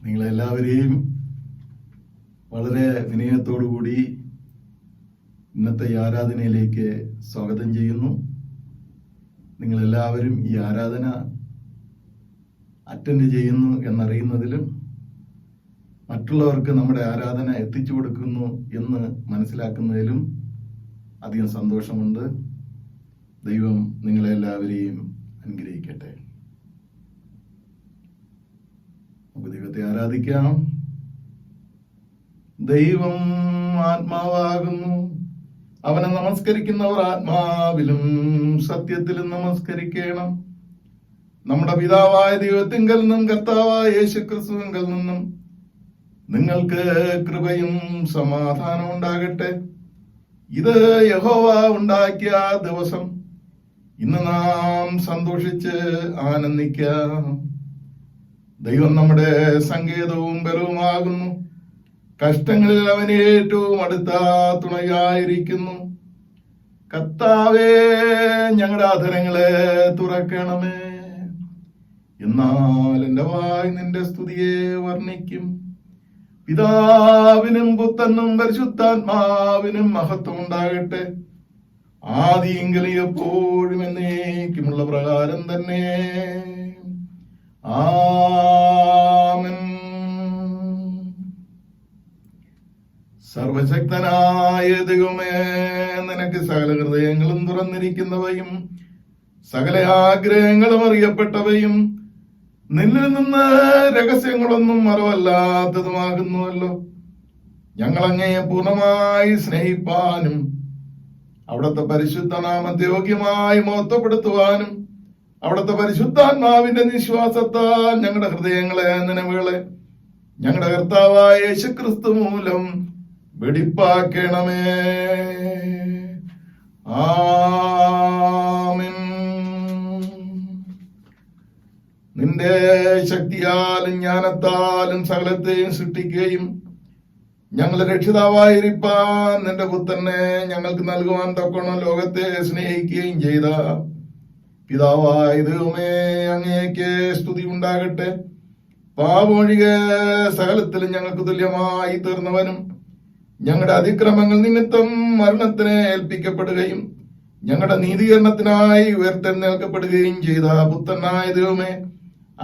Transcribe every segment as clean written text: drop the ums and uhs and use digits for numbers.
നിങ്ങളെല്ലാവരെയും വളരെ വിനയത്തോടുകൂടി ഇന്നത്തെ ഈ ആരാധനയിലേക്ക് സ്വാഗതം ചെയ്യുന്നു. നിങ്ങളെല്ലാവരും ഈ ആരാധന അറ്റൻഡ് ചെയ്യുന്നു എന്നറിയുന്നതിലും മറ്റുള്ളവർക്ക് നമ്മുടെ ആരാധന എത്തിച്ചു കൊടുക്കുന്നു എന്ന് മനസ്സിലാക്കുന്നതിലും അധികം സന്തോഷമുണ്ട്. ദൈവം നിങ്ങളെല്ലാവരെയും അനുഗ്രഹിക്കട്ടെ. നമുക്ക് ദൈവത്തെ ആരാധിക്കാം. ദൈവം ആത്മാവാകുന്നു. അവനെ നമസ്കരിക്കുന്നവർ ആത്മാവിലും സത്യത്തിലും നമസ്കരിക്കണം. നമ്മുടെ പിതാവായ ദൈവത്തിങ്കൽ നിന്നും കർത്താവായ യേശുക്രിസ്തുവിങ്കൽ നിന്നും നിങ്ങൾക്ക് കൃപയും സമാധാനം ഉണ്ടാകട്ടെ. ഇത് യഹോവ ഉണ്ടാക്കിയ ദിവസം. ഇന്ന് നാം സന്തോഷിച്ച് ആനന്ദിക്കാം. ദൈവം നമ്മുടെ സങ്കേതവും ബലവുമാകുന്നു. കഷ്ടങ്ങളിൽ അവൻ ഏറ്റവും അടുത്ത തുണയായിരിക്കുന്നു. കർത്താവേ, ഞങ്ങളുടെ അധരങ്ങളെ തുറക്കണമേ. എന്നാൽ എന്റെ വായ് നിന്റെ സ്തുതിയെ വർണ്ണിക്കും. പിതാവിനും പുത്രനും പരിശുദ്ധാത്മാവിനും മഹത്വം ഉണ്ടാകട്ടെ. ആദിയെങ്കിലും എപ്പോഴും എന്നേക്കുമുള്ള പ്രകാരം തന്നെ. ആമേൻ. സർവശക്തനായ ദൈവമേ, നിനക്ക് സകല ഹൃദയങ്ങളും തുറന്നിരിക്കുന്നവയും സകല ആഗ്രഹങ്ങളും അറിയപ്പെട്ടവയും നിന്നിൽ നിന്ന് രഹസ്യങ്ങളൊന്നും മറവല്ലാത്തതുമാകുന്നുവല്ലോ. ഞങ്ങളങ്ങേ പൂർണ്ണമായി സ്നേഹിപ്പാനും അവിടുത്തെ പരിശുദ്ധ നാമത്തെ യോഗ്യമായി മഹത്വപ്പെടുത്തുവാനും അവിടുത്തെ പരിശുദ്ധാത്മാവിന്റെ നിശ്വാസത്താൽ ഞങ്ങളുടെ ഹൃദയങ്ങളെ നനവുകളെ ഞങ്ങളുടെ കർത്താവായ യേശുക്രിസ്തു മൂലം വെടിപ്പാക്കണമേ. ആമേൻ. നിന്റെ ശക്തിയാലും ജ്ഞാനത്താലും സകലത്തെയും സൃഷ്ടിക്കുകയും ഞങ്ങളുടെ രക്ഷിതാവായിരിക്കാൻ നിന്റെ പുത്രനെ ഞങ്ങൾക്ക് നൽകുവാൻ തക്കോണം ലോകത്തെ സ്നേഹിക്കുകയും ചെയ്ത പിതാവായ ദൈവമേ, അങ്ങേക്ക് സ്തുതി ഉണ്ടാകട്ടെ. പാപമൊഴികെ സകലത്തിലും ഞങ്ങൾക്ക് തുല്യമായി തീർന്നവനും ഞങ്ങളുടെ അതിക്രമങ്ങൾ നിമിത്തം മരണത്തിന് ഏൽപ്പിക്കപ്പെടുകയും ഞങ്ങളുടെ നീതീകരണത്തിനായി ഉയർത്തെഴുന്നേൽക്കപ്പെടുകയും ചെയ്ത പുത്രനായ ദൈവമേ,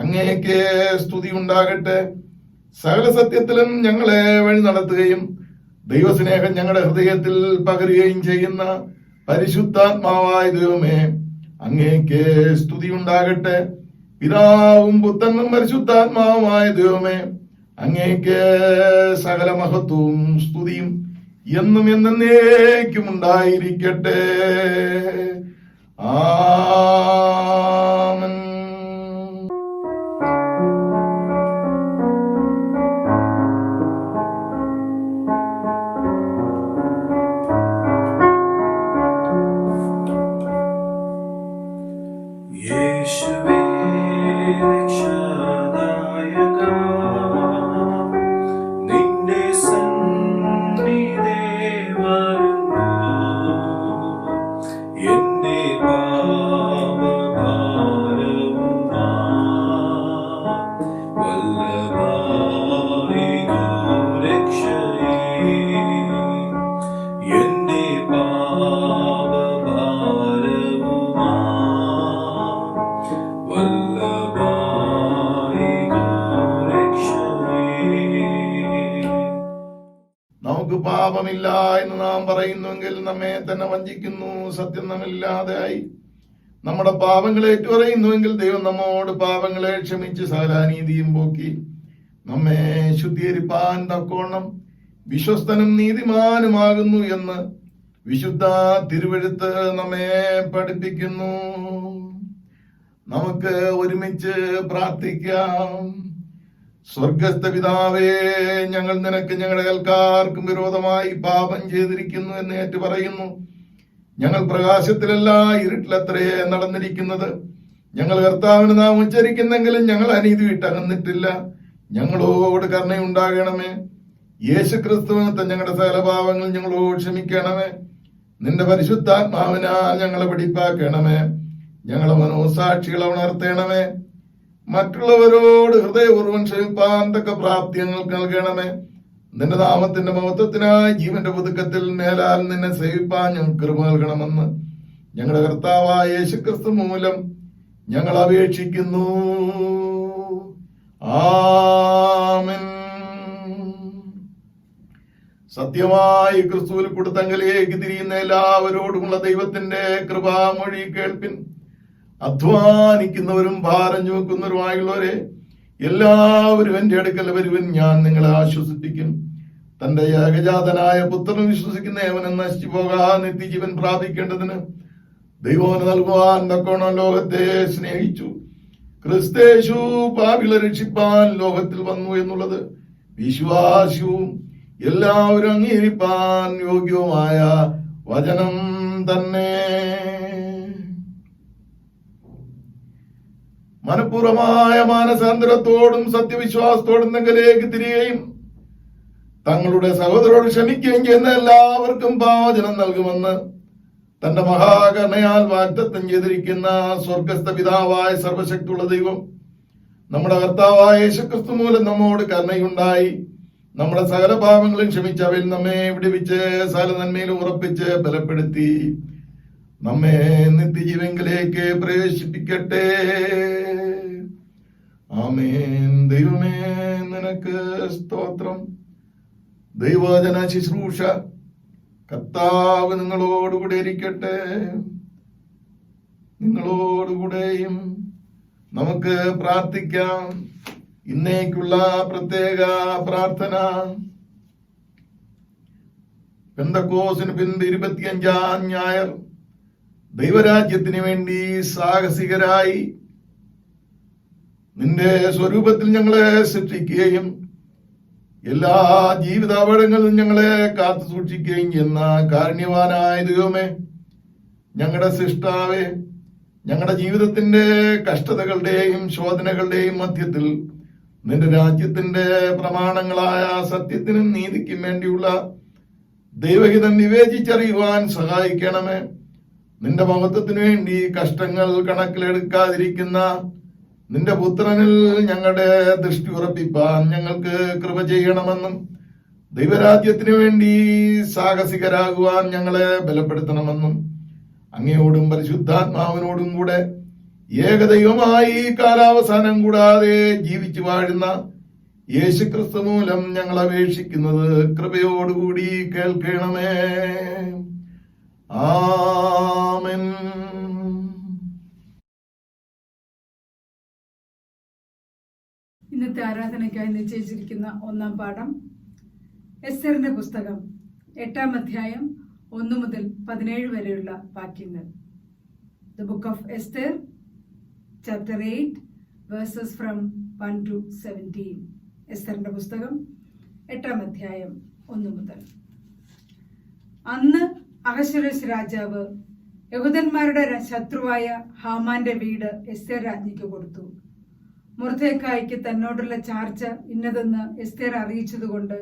അങ്ങേക്ക് സ്തുതി ഉണ്ടാകട്ടെ. സകല സത്യത്തിലും ഞങ്ങളെ വഴി നടത്തുകയും ദൈവസ്നേഹം ഞങ്ങളുടെ ഹൃദയത്തിൽ പകരുകയും ചെയ്യുന്ന പരിശുദ്ധാത്മാവായ ദൈവമേ, അങ്ങേക്ക് സ്തുതി ഉണ്ടാകട്ടെ. പിതാവും പുത്രനും പരിശുദ്ധാത്മാവുമായ ദൈവമേ, അങ്ങേക്ക് സകല മഹത്വവും സ്തുതിയും എന്നും എന്നേക്കും ഉണ്ടായിരിക്കട്ടെ. ആമേൻ. പാപമില്ല എന്ന് നാം പറയുന്നുവെങ്കിൽ നമ്മെ തന്നെ വഞ്ചിക്കുന്നു. സത്യം നമ്മില്ലാതെയായി. നമ്മുടെ പാപങ്ങളെ ഏറ്റുപറയുന്നുവെങ്കിൽ ദൈവം നമ്മോട് പാപങ്ങളെ ക്ഷമിച്ച് സകലാനീതിയും പോക്കി നമ്മെ ശുദ്ധീകരിപ്പാൻ തക്കോണം വിശ്വസ്തനും നീതിമാനുമാകുന്നു എന്ന് വിശുദ്ധ തിരുവെഴുത്ത് നമ്മെ പഠിപ്പിക്കുന്നു. നമുക്ക് ഒരുമിച്ച് പ്രാർത്ഥിക്കാം. സ്വർഗസ്ഥ പിതാവേ, ഞങ്ങൾ നിനക്ക് ഞങ്ങളുടെ അയൽക്കാർക്കും വിരോധമായി പാപം ചെയ്തിരിക്കുന്നു എന്ന് ഏറ്റു പറയുന്നു. ഞങ്ങൾ പ്രകാശത്തിലല്ല ഇരുട്ടിലത്രേ നടന്നിരിക്കുന്നത്. ഞങ്ങൾ കർത്താവിന് നാം ഉച്ചരിക്കുന്നെങ്കിലും ഞങ്ങൾ അനീതി വിട്ടകന്നിട്ടില്ല. ഞങ്ങളോട് കരുണയുണ്ടാകണമേ. യേശു ക്രിസ്തുവിനത്തെ ഞങ്ങളുടെ സകല പാവങ്ങൾ ഞങ്ങളോട് ക്ഷമിക്കണമേ. നിന്റെ പരിശുദ്ധാത്മാവിനാൽ ഞങ്ങളെ പിടിപ്പാക്കണമേ. ഞങ്ങളെ മനോസാക്ഷികളെ ഉണർത്തണമേ. മറ്റുള്ളവരോട് ഹൃദയപൂർവ്വം ക്ഷമിപ്പാൻ തക്ക പ്രാപ്തി ഞങ്ങൾക്ക് നൽകണമേ. നിന്റെ നാമത്തിന്റെ മഹത്വത്തിനായി ജീവന്റെ പുതുക്കത്തിൽ മേലാൽ നിന്നെ സേവിപ്പാൻ ഞങ്ങൾക്ക് കൃപ നൽകണമെന്ന് ഞങ്ങളുടെ കർത്താവായ യേശുക്രിസ്തു മൂലം ഞങ്ങൾ അപേക്ഷിക്കുന്നു. ആമേൻ. സത്യമായി ക്രിസ്തുവിൽ കൊടുത്തങ്കലേക്ക് തിരിയുന്ന എല്ലാവരോടുമുള്ള ദൈവത്തിന്റെ കൃപാമൊഴി കേൾപ്പിൻ. അധ്വാനിക്കുന്നവരും ഭാരം ചുമക്കുന്നവരുമായുള്ളവരെ എല്ലാവരും എന്റെ അടുക്കൽ വരുവിൻ, ഞാൻ നിങ്ങളെ ആശ്വസിപ്പിക്കും. തന്റെ ഏകജാതനായ പുത്രൻ വിശ്വസിക്കുന്ന ഏവനും നശിച്ചു പോകാൻ നിത്യജീവൻ പ്രാപിക്കേണ്ടതിന് ദൈവം നൽകുവാൻ തക്കോണം ലോകത്തെ സ്നേഹിച്ചു. ക്രിസ്തേശു പാപികളെ രക്ഷിപ്പാൻ ലോകത്തിൽ വന്നു എന്നുള്ളത് വിശ്വാസ്യവും എല്ലാവരും അംഗീകരിപ്പാൻ യോഗ്യവുമായ വചനം തന്നെ. മനഃപൂർവമായ മാനസാന്തരത്തോടും സത്യവിശ്വാസത്തോടും തങ്ങളിലേക്ക് തിരികെയും തങ്ങളുടെ സഹോദരോട് ക്ഷമിക്കുകയും ചെയ്യുന്ന എല്ലാവർക്കും പാവചനം നൽകുമെന്ന് തന്റെ മഹാകരുണയാൽ വാഗ്ദത്തം ചെയ്തിരിക്കുന്ന സ്വർഗസ്ഥ പിതാവായ സർവശക്തിയുള്ള ദൈവം നമ്മുടെ കർത്താവായ യേശുക്രിസ്തു മൂലം നമ്മോട് കരുണയുണ്ടായി നമ്മുടെ സകല പാപങ്ങളും ക്ഷമിച്ച് അവയിൽ നമ്മെ വിടുവിച്ച് സകല നന്മയിലും ഉറപ്പിച്ച് ബലപ്പെടുത്തി നമ്മെ നിത്യജീവങ്കിലേക്ക് പ്രവേശിപ്പിക്കട്ടെ. ആമേൻ. ദൈവമേ, നിനക്ക് സ്തോത്രം. ദൈവവചന ശുശ്രൂഷ കർത്താവ് നിങ്ങളോടുകൂടെ ഇരിക്കട്ടെ. നിങ്ങളോടുകൂടെയും നമുക്ക് പ്രാർത്ഥിക്കാം. ഇന്നേക്കുള്ള പ്രത്യേക പ്രാർത്ഥന. പെന്തക്കോസിന് പിൻപ് 25-ാം ഞായർ ദൈവരാജ്യത്തിന് വേണ്ടി സാഹസികരായി നിന്റെ സ്വരൂപത്തിൽ ഞങ്ങളെ സൃഷ്ടിക്കുകയും എല്ലാ ജീവിതാപകടങ്ങളിലും ഞങ്ങളെ കാത്തു സൂക്ഷിക്കുകയും ചെയ്യുന്ന കാരുണ്യവാനായ ദൈവമേ, ഞങ്ങളുടെ സൃഷ്ടാവേ, ഞങ്ങളുടെ ജീവിതത്തിന്റെ കഷ്ടതകളുടെയും ശോധനകളുടെയും മധ്യത്തിൽ നിന്റെ രാജ്യത്തിന്റെ പ്രമാണങ്ങളായ സത്യത്തിനും നീതിക്കും വേണ്ടിയുള്ള ദൈവഹിതം വിവേചിച്ചറിയുവാൻ സഹായിക്കണമേ. നിന്റെ മഹത്വത്തിനു വേണ്ടി കഷ്ടങ്ങൾ കണക്കിലെടുക്കാതിരിക്കുന്ന നിന്റെ പുത്രനിൽ ഞങ്ങളുടെ ദൃഷ്ടി ഉറപ്പിപ്പാൻ ഞങ്ങൾക്ക് കൃപ ചെയ്യണമെന്നും ദൈവരാജ്യത്തിനു വേണ്ടി സാഹസികരാകുവാൻ ഞങ്ങളെ ബലപ്പെടുത്തണമെന്നും അങ്ങയോടും പരിശുദ്ധാത്മാവിനോടും കൂടെ ഏകദൈവമായി കാലാവസാനം കൂടാതെ ജീവിച്ചു വാഴുന്ന യേശുക്രിസ്തു മൂലം ഞങ്ങൾ അപേക്ഷിക്കുന്നത് കൃപയോടുകൂടി കേൾക്കണമേ. ആമേൻ. ഇന്നത്തെ ആരാധനയ്ക്കായി നിശ്ചയിച്ചിരിക്കുന്ന ഒന്നാം പാഠം എസ്തറിന്റെ പുസ്തകം 8-ാം അധ്യായം 1 മുതൽ 17 വരെയുള്ള വാക്യങ്ങൾ. The book of Esther, chapter 8, verses from 1 to 17. എസ്തറിന്റെ പുസ്തകം 8-ാം അധ്യായം 1 മുതൽ. അന്ന് അഹശ്വേരോശ് രാജാവ് യഹൂദന്മാരുടെ ശത്രുവായ ഹാമാന്റെ വീട് എസ്തേർ രാജ്ഞിക്ക് കൊടുത്തു. മൊർദെഖായിക്ക് തന്നോടുള്ള ചാർച്ച ഇന്നതെന്ന് എസ്തേർ അറിയിച്ചതുകൊണ്ട്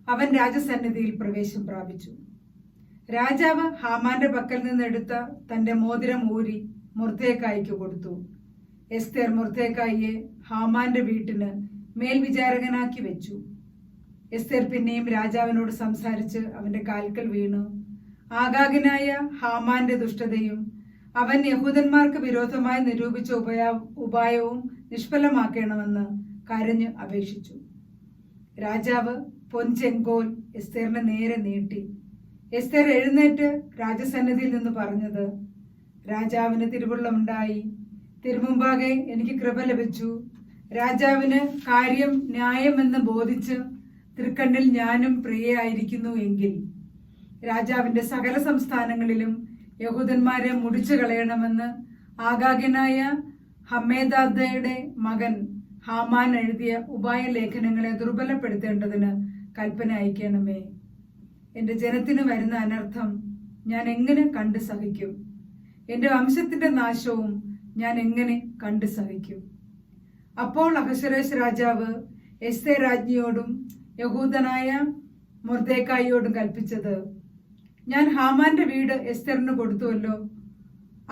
അവൻ രാജസന്നിധിയിൽ പ്രവേശം പ്രാപിച്ചു. രാജാവ് ഹാമാന്റെ പക്കൽ നിന്നെടുത്ത തന്റെ മോതിരം ഊരി മൊർദെഖായിക്ക് കൊടുത്തു. എസ്തേർ മൊർദെഖായിയെ ഹാമാന്റെ വീട്ടിന് മേൽവിചാരകനാക്കി വെച്ചു. എസ്തേർ പിന്നെയും രാജാവിനോട് സംസാരിച്ച് അവന്റെ കാൽക്കൽ വീണു ആഗാഗനായ ഹാമാന്റെ ദുഷ്ടതയും അവൻ യഹൂദന്മാർക്ക് വിരോധമായി നിരൂപിച്ച ഉപായവും നിഷ്ഫലമാക്കണമെന്ന് കരഞ്ഞ് അപേക്ഷിച്ചു. രാജാവ് പൊൻചെങ്കോൽ എസ്തേറിന്റെ നേരെ നീട്ടി. എസ്തേർ എഴുന്നേറ്റ് രാജസന്നിധിയിൽ നിന്ന് പറഞ്ഞത്: രാജാവിന് തിരുവുള്ളമുണ്ടായി. തിരുമുമ്പാകെ എനിക്ക് കൃപ ലഭിച്ചു. രാജാവിന് കാര്യം ന്യായമെന്ന് ബോധിച്ച് തൃക്കണ്ണിൽ ഞാനും പ്രിയയായിരിക്കുന്നു എങ്കിൽ രാജാവിന്റെ സകല സംസ്ഥാനങ്ങളിലും യഹൂദന്മാരെ മുടിച്ചു കളയണമെന്ന് ആഗാഗനായ ഹമ്മേദാദയുടെ മകൻ ഹാമാൻ എഴുതിയ ഉപായ ലേഖനങ്ങളെ ദുർബലപ്പെടുത്തേണ്ടതിന് കൽപ്പന അയക്കണമേ. എന്റെ ജനത്തിന് വരുന്ന അനർത്ഥം ഞാൻ എങ്ങനെ കണ്ടു സഹിക്കും? എന്റെ വംശത്തിന്റെ നാശവും ഞാൻ എങ്ങനെ കണ്ടു സഹിക്കും? അപ്പോൾ അഹശ്വേരോശ് രാജാവ് എസ്തേർ രാജ്ഞിയോടും യഹൂദനായ മൊർദെഖായിയോടും കൽപ്പിച്ചത്, ഞാൻ ഹാമാന്റെ വീട് എസ്തറിന് കൊടുത്തുവല്ലോ.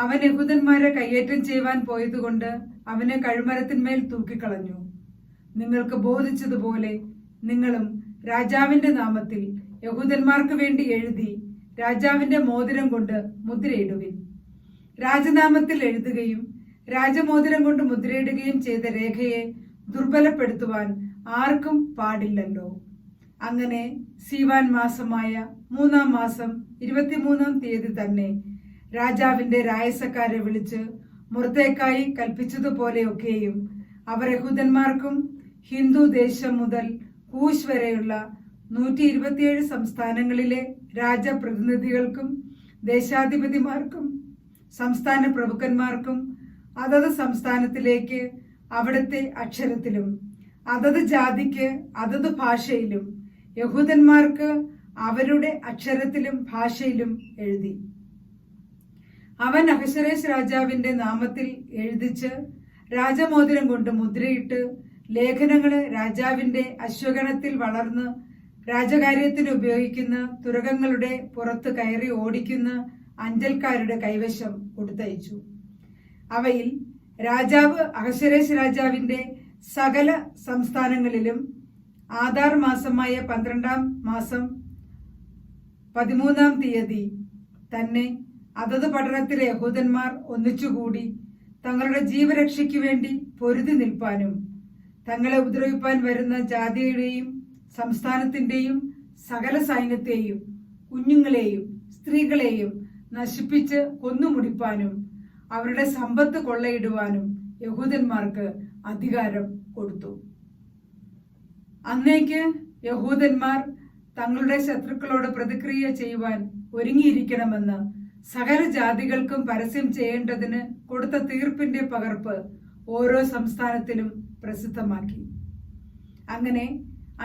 അവൻ യഹൂദന്മാരെ കയ്യേറ്റം ചെയ്യുവാൻ പോയതുകൊണ്ട് അവനെ കഴുമരത്തിന്മേൽ തൂക്കിക്കളഞ്ഞു. നിങ്ങൾക്ക് ബോധിച്ചതുപോലെ നിങ്ങളും രാജാവിന്റെ നാമത്തിൽ യഹൂദന്മാർക്ക് വേണ്ടി എഴുതി രാജാവിന്റെ മോതിരം കൊണ്ട് മുദ്രയിടുവിൻ. രാജനാമത്തിൽ എഴുതുകയും രാജമോതിരം കൊണ്ട് മുദ്രയിടുകയും ചെയ്ത രേഖയെ ദുർബലപ്പെടുത്തുവാൻ ആർക്കും പാടില്ലല്ലോ. അങ്ങനെ സീവാൻ മാസമായ 3-ാം മാസം 23-ാം തീയതി തന്നെ രാജാവിന്റെ രായസക്കാരെ വിളിച്ച് മൊർദെഖായി കൽപ്പിച്ചതുപോലെയൊക്കെയും അവർ യഹൂദന്മാർക്കും ഹിന്ദു ദേശം മുതൽ കൂശ് വരെയുള്ള 127 സംസ്ഥാനങ്ങളിലെ രാജപ്രതിനിധികൾക്കും ദേശാധിപതിമാർക്കും സംസ്ഥാന പ്രഭുക്കന്മാർക്കും അതത് സംസ്ഥാനത്തിലേക്ക് അവിടുത്തെ അക്ഷരത്തിലും അതത് ജാതിക്ക് അതത് ഭാഷയിലും യഹൂദന്മാർക്ക് അവരുടെ അക്ഷരത്തിലും ഭാഷയിലും എഴുതി. അവൻ അഹശ്വേരോശ് രാജാവിന്റെ നാമത്തിൽ എഴുതിച്ച് രാജമോതിരം കൊണ്ട് മുദ്രയിട്ട് ലേഖനങ്ങള് രാജാവിന്റെ അശ്വഗണത്തിൽ വളർന്ന് രാജകാര്യത്തിന് ഉപയോഗിക്കുന്ന തുരകങ്ങളുടെ പുറത്ത് കയറി ഓടിക്കുന്ന അഞ്ചൽക്കാരുടെ കൈവശം കൊടുത്തയച്ചു. അവയിൽ രാജാവ് അഹശ്വേരോശ് രാജാവിന്റെ സകല സംസ്ഥാനങ്ങളിലും ആദാർ മാസമായ 12-ാം മാസം 13-ാം തീയതി തന്നെ അതത് പട്ടണത്തിലെ യഹൂദന്മാർ ഒന്നിച്ചുകൂടി തങ്ങളുടെ ജീവരക്ഷയ്ക്ക് വേണ്ടി പൊരുതി നിൽപ്പാനും തങ്ങളെ ഉപദ്രവിപ്പാൻ വരുന്ന ജാതിയുടെയും സംസ്ഥാനത്തിന്റെയും സകല സൈന്യത്തെയും കുഞ്ഞുങ്ങളെയും സ്ത്രീകളെയും നശിപ്പിച്ച് കൊന്നുമുടിപ്പാനും അവരുടെ സമ്പത്ത് കൊള്ളയിടുവാനും യഹൂദന്മാർക്ക് അധികാരം കൊടുത്തു. അന്നേക്ക് യഹൂദന്മാർ തങ്ങളുടെ ശത്രുക്കളോട് പ്രതിക്രിയ ചെയ്യുവാൻ ഒരുങ്ങിയിരിക്കണമെന്ന് സകല ജാതികൾക്കും പരസ്യം ചെയ്യേണ്ടതിന് കൊടുത്ത തീർപ്പിന്റെ പകർപ്പ് ഓരോ സംസ്ഥാനത്തിലും പ്രസിദ്ധമാക്കി. അങ്ങനെ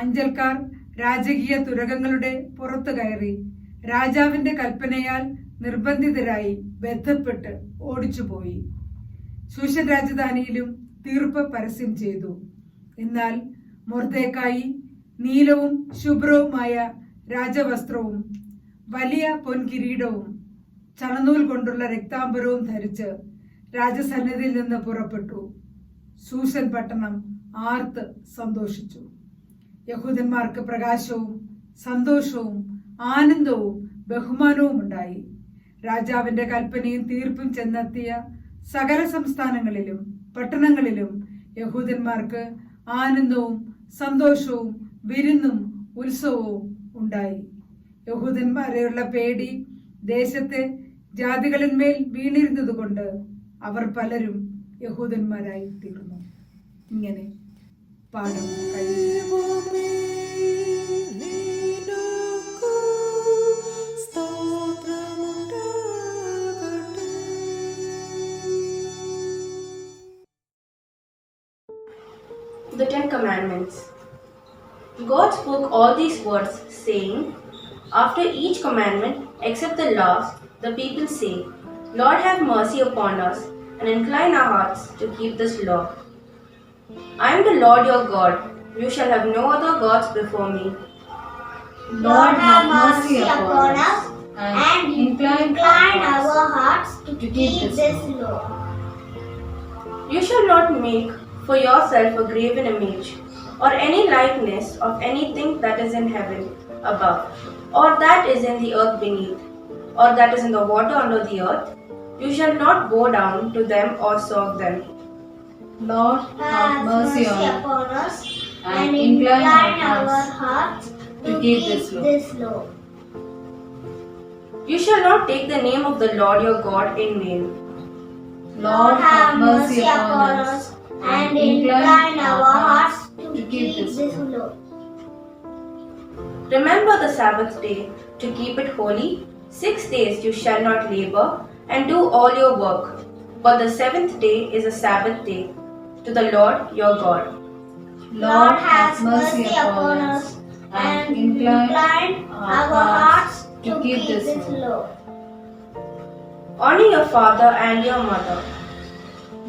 അഞ്ചൽക്കാർ രാജകീയ തുരകങ്ങളുടെ പുറത്തു കയറി രാജാവിന്റെ കൽപ്പനയാൽ നിർബന്ധിതരായി ബന്ധപ്പെട്ട് ഓടിച്ചുപോയി. ശൂഷൻ രാജധാനിയിലും തീർപ്പ് പരസ്യം ചെയ്തു. എന്നാൽ മൊർദെഖായി നീലവും ശുഭ്രവുമായ രാജവസ്ത്രവും വലിയ പൊൻകിരീടവും ചണനൂൽ കൊണ്ടുള്ള രക്താംബരവും ധരിച്ച് രാജസന്നിധിയിൽ നിന്ന് പുറപ്പെട്ടു. ശൂഷൻ പട്ടണം ആർത്ത് സന്തോഷിച്ചു. യഹൂദന്മാർക്ക് പ്രകാശവും സന്തോഷവും ആനന്ദവും ബഹുമാനവും ഉണ്ടായി. രാജാവിന്റെ കൽപ്പനയും തീർപ്പും ചെന്നെത്തിയ സകല സംസ്ഥാനങ്ങളിലും പട്ടണങ്ങളിലും യഹൂദന്മാർക്ക് ആനന്ദവും സന്തോഷവും വിരുന്നും ഉത്സവവും ഉണ്ടായി. യഹൂദന്മാരെയുള്ള പേടി ദേശത്തെ ജാതികളിന്മേൽ വീണിരുന്നതുകൊണ്ട് അവർ പലരും യഹൂദന്മാരായി തീർന്നു. ഇങ്ങനെ പാഠം കഴിഞ്ഞു. The Ten Commandments. God spoke all these words, saying, after each commandment, except the last, the people say, Lord, have mercy upon us, and incline our hearts to keep this law. I am the Lord your God. You shall have no other gods before me. Lord, have mercy upon us, and incline our hearts to keep this law. You shall not make for yourself a graven image, or any likeness of anything that is in heaven above, or that is in the earth beneath, or that is in the water under the earth. You shall not bow down to them or serve them. Lord, have mercy upon us, and incline our hearts to keep this law. You shall not take the name of the Lord your God in vain. Lord, have mercy upon us, and incline our hearts to keep this law. Remember the Sabbath day to keep it holy. 6 days you shall not labor and do all your work, but the 7th day is a Sabbath day, to the Lord your God. Lord, have mercy upon us and incline our hearts to keep this law. Honor your father and your mother.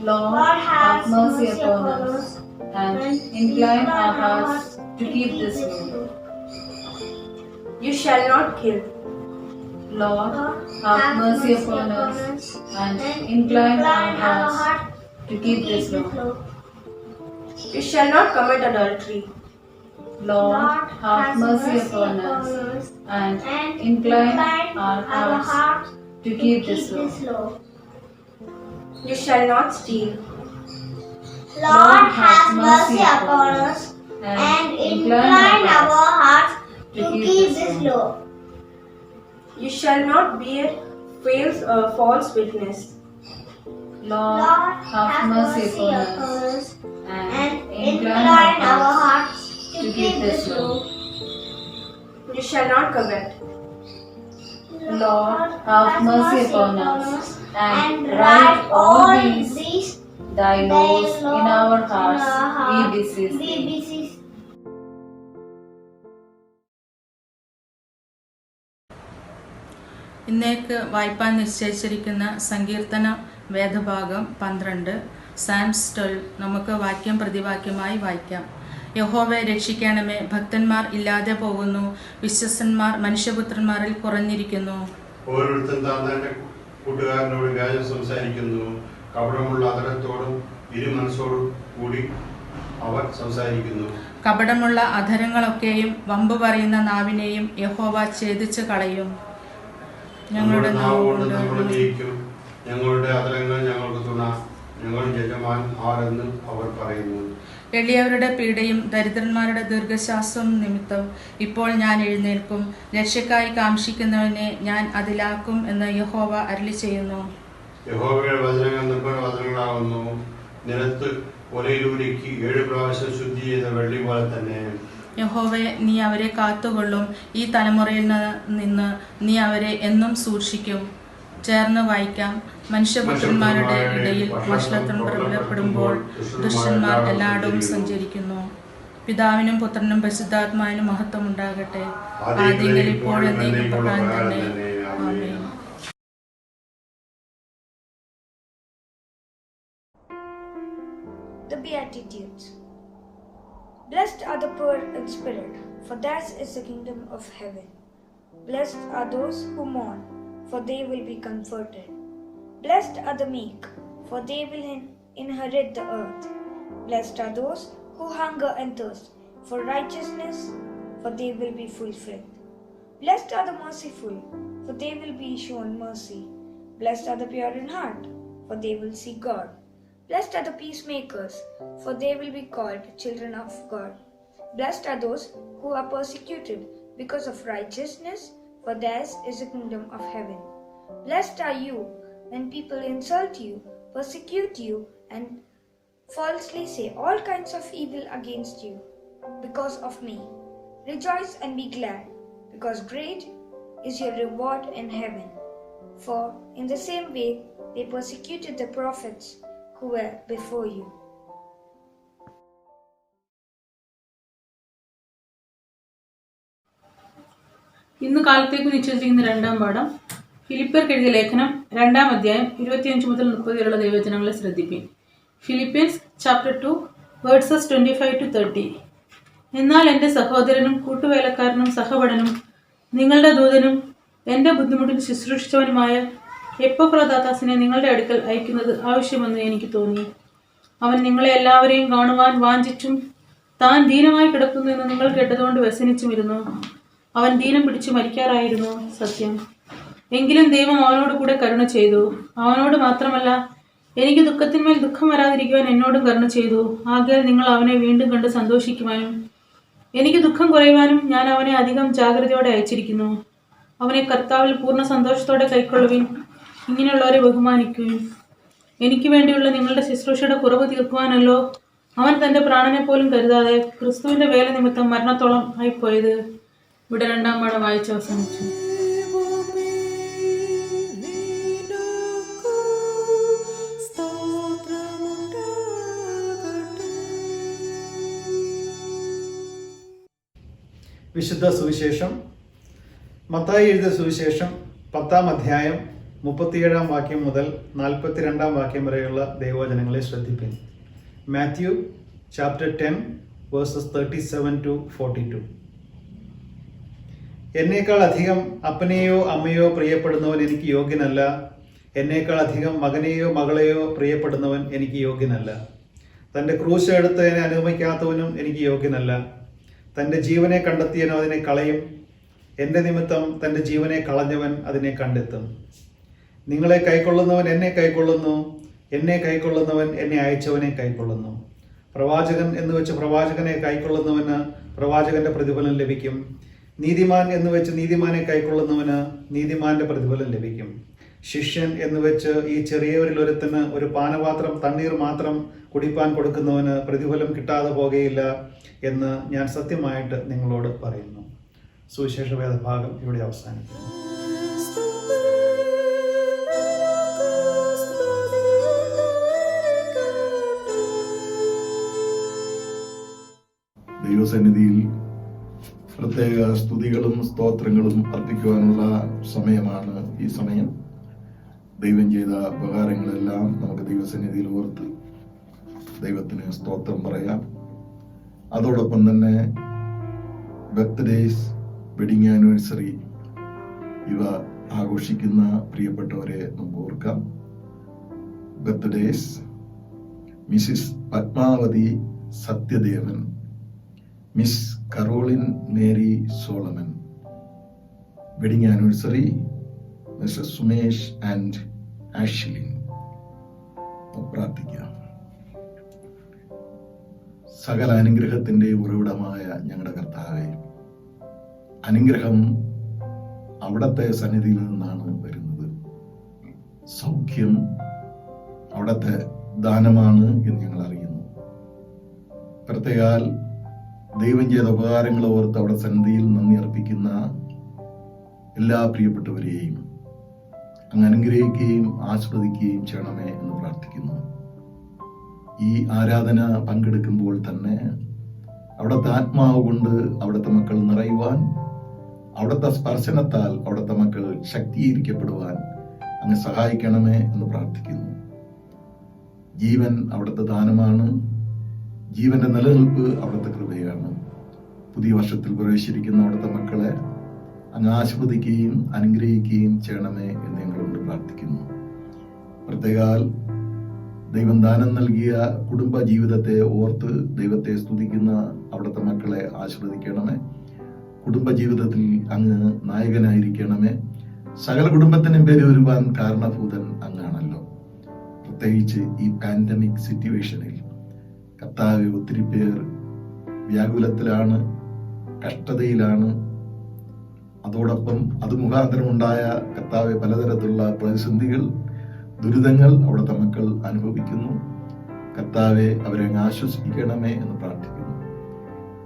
Lord, have mercy upon us and incline our hearts to keep this law. You shall not kill. Lord, have mercy upon us and incline our hearts to keep this law. You shall not commit adultery. Lord, have mercy upon us and incline our hearts to keep this law. You shall not steal. Lord, have mercy upon us and incline our hearts to keep this law. You shall not bear false witness. Lord, have mercy upon us and incline our hearts to keep this law. You shall not covet. Lord, have mercy upon us and write all these thy laws in our hearts, we beseech thee. ഇന്നേക്ക് വായിപ്പാൻ നിശ്ചയിച്ചിരിക്കുന്ന സങ്കീർത്തന വേദഭാഗം 12 സാംസ് 12 നമുക്ക് വാക്യം പ്രതിവാക്യമായി വായിക്കാം. യഹോവയെ രക്ഷിക്കണമേ, ഭക്തന്മാർ ഇല്ലാതെ പോകുന്നു, വിശ്വസ്തന്മാർ മനുഷ്യപുത്രന്മാരിൽ കുറഞ്ഞിരിക്കുന്നു. ഓരോരുത്തൻ താൻ കൂട്ടുകാരനോട് വ്യാജം സംസാരിക്കുന്നു, കപടമുള്ള അധരത്തോടും ഇരുമനസ്സോടും കൂടി അവർ സംസാരിക്കുന്നു. കപടമുള്ള അധരങ്ങളൊക്കെയും വമ്പ് പറയുന്ന നാവിനെയും യഹോവ ഛേദിച്ചു കളയും. ഞങ്ങളുടെ നാവുകൊണ്ട് നമ്മൾ ജയിക്കും, ഞങ്ങളുടെ അധരങ്ങൾ ഞങ്ങൾക്ക് തുണ, ഞങ്ങളുടെ യജമാൻ ആരെന്ന് അവർ പറയുന്നു. എളിയവരുടെ പീഡയും ദരിദ്രന്മാരുടെ ദീർഘശ്വാസവും നിമിത്തം ഇപ്പോൾ ഞാൻ എഴുന്നേൽക്കും, രക്ഷയ്ക്കായി കാംക്ഷിക്കുന്നവനെ ഞാൻ അതിലാക്കും എന്ന് യഹോവ അരുളി ചെയ്യുന്നു. യഹോവയുടെ വചനങ്ങൾ നിർഭയവചനങ്ങളാകുന്നു, നിലത്ത് ഒലയിലൂരിക്ക് 7 പ്രാവശ്യം ശുദ്ധി ചെയ്ത വെള്ളി പോലെ തന്നെ. യഹോവയെ നീ അവരെ കാത്തുകൊള്ളും, ഈ തലമുറയിൽ നിന്ന് നീ അവരെ എന്നും സൂക്ഷിക്കും. ചേർന്ന് വായിക്കാം. മനുഷ്യപുത്രന്മാരുടെ ഇടയിൽ വഷളത്വം പ്രബലപ്പെടുമ്പോൾ ദുഷ്ടന്മാർ എല്ലായിടവും സഞ്ചരിക്കുന്നു. പിതാവിനും പുത്രനും പരിശുദ്ധാത്മാവിനും മഹത്വം ഉണ്ടാകട്ടെ, ആദ്യങ്ങളിൽ ഇപ്പോഴും എന്നേക്കും തന്നെ. ആമേൻ. The Beatitudes. Blessed are the poor in spirit, for theirs is the kingdom of heaven. Blessed are those who mourn, for they will be comforted. Blessed are the meek, for they will inherit the earth. Blessed are those who hunger and thirst for righteousness, for they will be fulfilled. Blessed are the merciful, for they will be shown mercy. Blessed are the pure in heart, for they will see God. Blessed are the peacemakers, for they will be called children of God. Blessed are those who are persecuted because of righteousness, for theirs is the kingdom of heaven. Blessed are you when people insult you, persecute you, and falsely say all kinds of evil against you because of me. Rejoice and be glad, because great is your reward in heaven. For in the same way they persecuted the prophets who were before you. ഇന്ന് കാലത്തേക്ക് നിശ്ചയിച്ചിരിക്കുന്ന 2-ാം പാഠം ഫിലിപ്പിയർക്ക് എഴുതിയ ലേഖനം 2-ാം അധ്യായം 25 മുതൽ 30 വരെയുള്ള ദൈവവചനങ്ങളെ ശ്രദ്ധിപ്പിൻ. Philippians chapter 2 verses 25 to 30. എന്നാൽ എൻ്റെ സഹോദരനും കൂട്ടുവേലക്കാരനും സഹപഠനും നിങ്ങളുടെ ദൂതനും എൻ്റെ ബുദ്ധിമുട്ടിൽ ശുശ്രൂഷിച്ചവനുമായ എപ്പഫ്രോദാത്താസിനെ നിങ്ങളുടെ അടുക്കൽ അയക്കുന്നത് ആവശ്യമെന്ന് എനിക്ക് തോന്നി. അവൻ നിങ്ങളെ എല്ലാവരെയും കാണുവാൻ വാഞ്ചിച്ചും താൻ ദീനമായി കിടക്കുന്നു എന്ന് നിങ്ങൾ കേട്ടതുകൊണ്ട് വ്യസനിച്ചുമിരുന്നു. അവൻ ദീനം പിടിച്ചു മരിക്കാറായിരുന്നു സത്യം. എങ്കിലും ദൈവം അവനോട് കൂടെ കരുണ ചെയ്തു. അവനോട് മാത്രമല്ല, എനിക്ക് ദുഃഖത്തിന്മേൽ ദുഃഖം വരാതിരിക്കുവാൻ എന്നോടും കരുണ ചെയ്തു. ആകയാൽ നിങ്ങൾ അവനെ വീണ്ടും കണ്ട് സന്തോഷിക്കുവാനും എനിക്ക് ദുഃഖം കുറയുവാനും ഞാൻ അവനെ അധികം ജാഗ്രതയോടെ അയച്ചിരിക്കുന്നു. അവനെ കർത്താവിൽ പൂർണ്ണ സന്തോഷത്തോടെ കൈക്കൊള്ളുവിൻ. ഇങ്ങനെയുള്ളവരെ ബഹുമാനിക്കുകയും എനിക്ക് വേണ്ടിയുള്ള നിങ്ങളുടെ ശുശ്രൂഷയുടെ കുറവ് തീർക്കുവാനല്ലോ അവൻ തൻ്റെ പ്രാണനെ പോലും കരുതാതെ ക്രിസ്തുവിൻ്റെ വേല നിമിത്തം മരണത്തോളം ആയിപ്പോയത്. ഇവിടെ 2-ാം പാഠം വായിച്ച് അവസാനിച്ചു. വിശുദ്ധ സുവിശേഷം മത്തായി എഴുതിയ സുവിശേഷം 10-ാം അധ്യായം 37-ാം വാക്യം മുതൽ 42-ാം വാക്യം വരെയുള്ള ദൈവവചനങ്ങളെ ശ്രദ്ധിപ്പിൻ. Matthew chapter 10 verses 37 to 42. എന്നേക്കാൾ അധികം അപ്പനെയോ അമ്മയോ പ്രിയപ്പെടുന്നവൻ എനിക്ക് യോഗ്യനല്ല. എന്നേക്കാൾ അധികം മകനെയോ മകളെയോ പ്രിയപ്പെടുന്നവൻ എനിക്ക് യോഗ്യനല്ല. തൻ്റെ ക്രൂശ് എടുത്തതിനെ അനുഗമിക്കാത്തവനും എനിക്ക് യോഗ്യനല്ല. തൻ്റെ ജീവനെ കണ്ടെത്തിയവൻ അതിനെ കളയും. എൻ്റെ നിമിത്തം തൻ്റെ ജീവനെ കളഞ്ഞവൻ അതിനെ കണ്ടെത്തും. നിങ്ങളെ കൈക്കൊള്ളുന്നവൻ എന്നെ കൈക്കൊള്ളുന്നു. എന്നെ കൈക്കൊള്ളുന്നവൻ എന്നെ അയച്ചവനെ കൈക്കൊള്ളുന്നു. പ്രവാചകൻ എന്ന് വെച്ച് പ്രവാചകനെ കൈക്കൊള്ളുന്നവന് പ്രവാചകന്റെ പ്രതിഫലം ലഭിക്കും. നീതിമാൻ എന്ന് വെച്ച് നീതിമാനെ കൈക്കൊള്ളുന്നവന് നീതിമാന്റെ പ്രതിഫലം ലഭിക്കും. ശിഷ്യൻ എന്ന് വെച്ച് ഈ ചെറിയവരിൽ ഒരുത്തന് ഒരു പാനപാത്രം തണ്ണീർ മാത്രം കുടിപ്പാൻ കൊടുക്കുന്നവന് പ്രതിഫലം കിട്ടാതെ പോകുകയില്ല എന്ന് ഞാൻ സത്യമായിട്ട് നിങ്ങളോട് പറയുന്നു. സുവിശേഷ വേദഭാഗം ഇവിടെ അവസാനിക്കുന്നു. ദൈവസന്നിധിയിൽ പ്രത്യേക സ്തുതികളും സ്തോത്രങ്ങളും അർപ്പിക്കുവാനുള്ള സമയമാണ് ഈ സമയം. ദൈവം ചെയ്ത ഉപകാരങ്ങളെല്ലാം നമുക്ക് ദൈവസന്നിധിയിൽ ഓർത്ത് ദൈവത്തിന് സ്തോത്രം പറയാം. അതോടൊപ്പം തന്നെ ബർത്ത്ഡേസ്, വെഡിങ് ആനിവേഴ്സറി ഇവ ആഘോഷിക്കുന്ന പ്രിയപ്പെട്ടവരെ നമുക്ക് ഓർക്കാം. Birthdays: Mrs Padmavathi Sathyadevan, Miss Caroline Mary Solomon. Wedding anniversary Mr Sumesh and Ashlin. പ്രാർത്ഥിക്കാം. സകല അനുഗ്രഹത്തിന്റെ ഉറവിടമായ ഞങ്ങളുടെ കർത്താവേ, അനുഗ്രഹം അവിടത്തെ സന്നിധിയിൽ നിന്നാണ് വരുന്നത്. സൗഖ്യം അവിടത്തെ ദാനമാണ് എന്ന് ഞങ്ങൾ അറിയുന്നു. പ്രത്യേകാൽ ദൈവം ചെയ്ത ഉപകാരങ്ങൾ ഓർത്ത് അവിടെ സന്നിധിയിൽ നന്ദി അർപ്പിക്കുന്ന എല്ലാ പ്രിയപ്പെട്ടവരെയും അങ്ങ് അനുഗ്രഹിക്കുകയും ആസ്വദിക്കുകയും ചെയ്യണമേ എന്ന് പ്രാർത്ഥിക്കുന്നു. ഈ ആരാധന പങ്കെടുക്കുമ്പോൾ തന്നെ അവിടുത്തെ ആത്മാവ് കൊണ്ട് അവിടുത്തെ മക്കൾ നിറയുവാൻ, അവിടുത്തെ സ്പർശനത്താൽ അവിടുത്തെ മക്കൾ ശക്തീകരിക്കപ്പെടുവാൻ അങ്ങ് സഹായിക്കണമേ എന്ന് പ്രാർത്ഥിക്കുന്നു. ജീവൻ അവിടുത്തെ ദാനമാണ്. ജീവന്റെ നിലനിൽപ്പ് അവിടുത്തെ കൃപയാണ്. പുതിയ വർഷത്തിൽ പ്രവേശിച്ചിരിക്കുന്ന അവിടുത്തെ മക്കളെ അങ്ങ് ആസ്വദിക്കുകയും അനുഗ്രഹിക്കുകയും ചെയ്യണമേ എന്ന് ഞങ്ങളോട് പ്രാർത്ഥിക്കുന്നു. പ്രത്യേകാൽ ദൈവം ദാനം നൽകിയ കുടുംബ ജീവിതത്തെ ഓർത്ത് ദൈവത്തെ സ്തുതിക്കുന്ന അവിടുത്തെ മക്കളെ ആശീർവദിക്കണമേ. കുടുംബ ജീവിതത്തിൽ അങ്ങ് നായകനായിരിക്കണമേ. സകല കുടുംബത്തിനും പേര് വരുവാൻ കാരണഭൂതൻ അങ്ങാണല്ലോ. പ്രത്യേകിച്ച് ഈ പാൻഡമിക് സിറ്റുവേഷനിൽ കർത്താവ് ഒത്തിരി പേർ വ്യാകുലത്തിലാണ്, കഷ്ടതയിലാണ്. അതോടൊപ്പം അത് മുഖാന്തരം ഉണ്ടായ കർത്താവ് പലതരത്തിലുള്ള പ്രതിസന്ധികൾ, ദുരിതങ്ങൾ അവിടുത്തെ മക്കൾ അനുഭവിക്കുന്നു. കർത്താവെ അവരെ ആശ്വസിപ്പിക്കണമേ എന്ന് പ്രാർത്ഥിക്കുന്നു.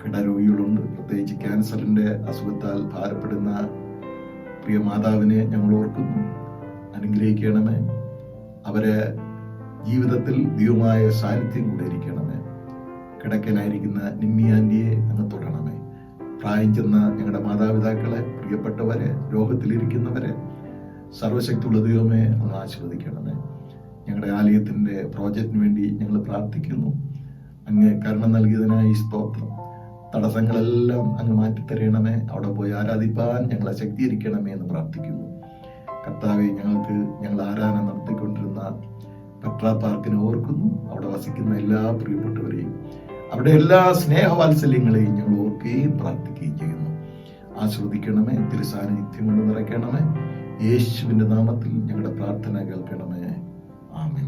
കിടരോഗികളുണ്ട്. പ്രത്യേകിച്ച് ക്യാൻസറിന്റെ അസുഖത്താൽ ഭാരപ്പെടുന്ന പ്രിയ മാതാവിനെ ഞങ്ങൾ ഓർക്കുന്നു. അനുഗ്രഹിക്കണമേ. അവരെ ജീവിതത്തിൽ ദൈവമായ സാന്നിധ്യം കൂടെ ഇരിക്കണമേ. കിടക്കനായിരിക്കുന്ന നിമ്മി ആന്റിയെ അങ്ങ് തൊടണമേ. പ്രായം ചെന്ന ഞങ്ങളുടെ മാതാപിതാക്കളെ, പ്രിയപ്പെട്ടവരെ, രോഗത്തിലിരിക്കുന്നവരെ സർവശക്തിയുള്ള ദൈവമേ അങ്ങ് ആശീർവദിക്കണമേ. ഞങ്ങളുടെ ആലയത്തിന്റെ പ്രോജക്റ്റിന് വേണ്ടി ഞങ്ങൾ പ്രാർത്ഥിക്കുന്നു. അങ്ങ് കരുണ നൽകിയതിനായി സ്തോത്രം. തടസ്സങ്ങളെല്ലാം അങ്ങ് മാറ്റിത്തരണമേ. അവിടെ പോയി ആരാധിപ്പാൻ ഞങ്ങളെ ശക്തീകരിക്കണമേ എന്ന് പ്രാർത്ഥിക്കുന്നു. കർത്താവെ, ഞങ്ങൾ ആരാധന നടത്തിക്കൊണ്ടിരുന്ന പെട്രാ പാർക്കിനെ ഓർക്കുന്നു. അവിടെ വസിക്കുന്ന എല്ലാ പ്രിയപ്പെട്ടവരെയും അവിടെ എല്ലാ സ്നേഹവാത്സല്യങ്ങളെയും ഞങ്ങൾ ഓർക്കുകയും പ്രാർത്ഥിക്കുകയും ചെയ്യുന്നു. ആസ്വദിക്കണമേ. തിരുസാന്നിധ്യം കൊണ്ട് നിറയ്ക്കണമേ. യേശുവിന്റെ നാമത്തിൽ ഞങ്ങളുടെ പ്രാർത്ഥന കേൾക്കണമേ. ആമേൻ.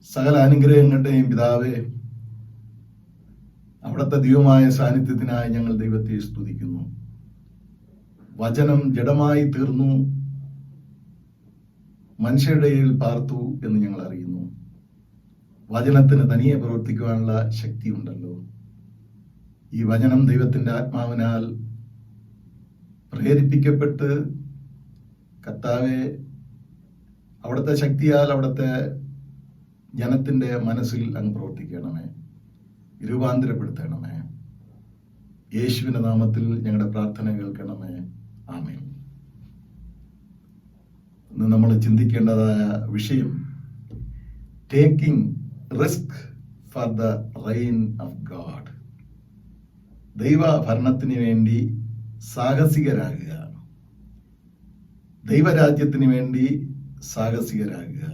സകല അനുഗ്രഹങ്ങളുടെയും പിതാവേ, അവിടുത്തെ ദൈവമായ സാന്നിധ്യത്തിനായി ഞങ്ങൾ ദൈവത്തെ സ്തുതിക്കുന്നു. വചനം ജഡമായി തീർന്നു, മനുഷ്യരുടെ ഇടയിൽ പാർത്തു എന്ന് ഞങ്ങൾ അറിയുന്നു. വചനത്തിന് തനിയെ പ്രവർത്തിക്കുവാനുള്ള ശക്തിയുണ്ടല്ലോ. ഈ വചനം ദൈവത്തിൻ്റെ ആത്മാവിനാൽ പ്രേരിപ്പിക്കപ്പെട്ട് കർത്താവെ അവിടുത്തെ ശക്തിയാൽ അവിടുത്തെ ജനത്തിൻ്റെ മനസ്സിൽ അങ്ങ് പ്രവർത്തിക്കണമേ, രൂപാന്തരപ്പെടുത്തണമേ. യേശുവിൻ്റെ നാമത്തിൽ ഞങ്ങളുടെ പ്രാർത്ഥന കേൾക്കണമേ. ആമേൻ. ഇന്ന് നമ്മൾ ചിന്തിക്കേണ്ടതായ വിഷയം taking risk for the reign of God. ദൈവ ഭരണത്തിന് വേണ്ടി സാഹസികരാകുക, ദൈവരാജ്യത്തിന് വേണ്ടി സാഹസികരാകുക,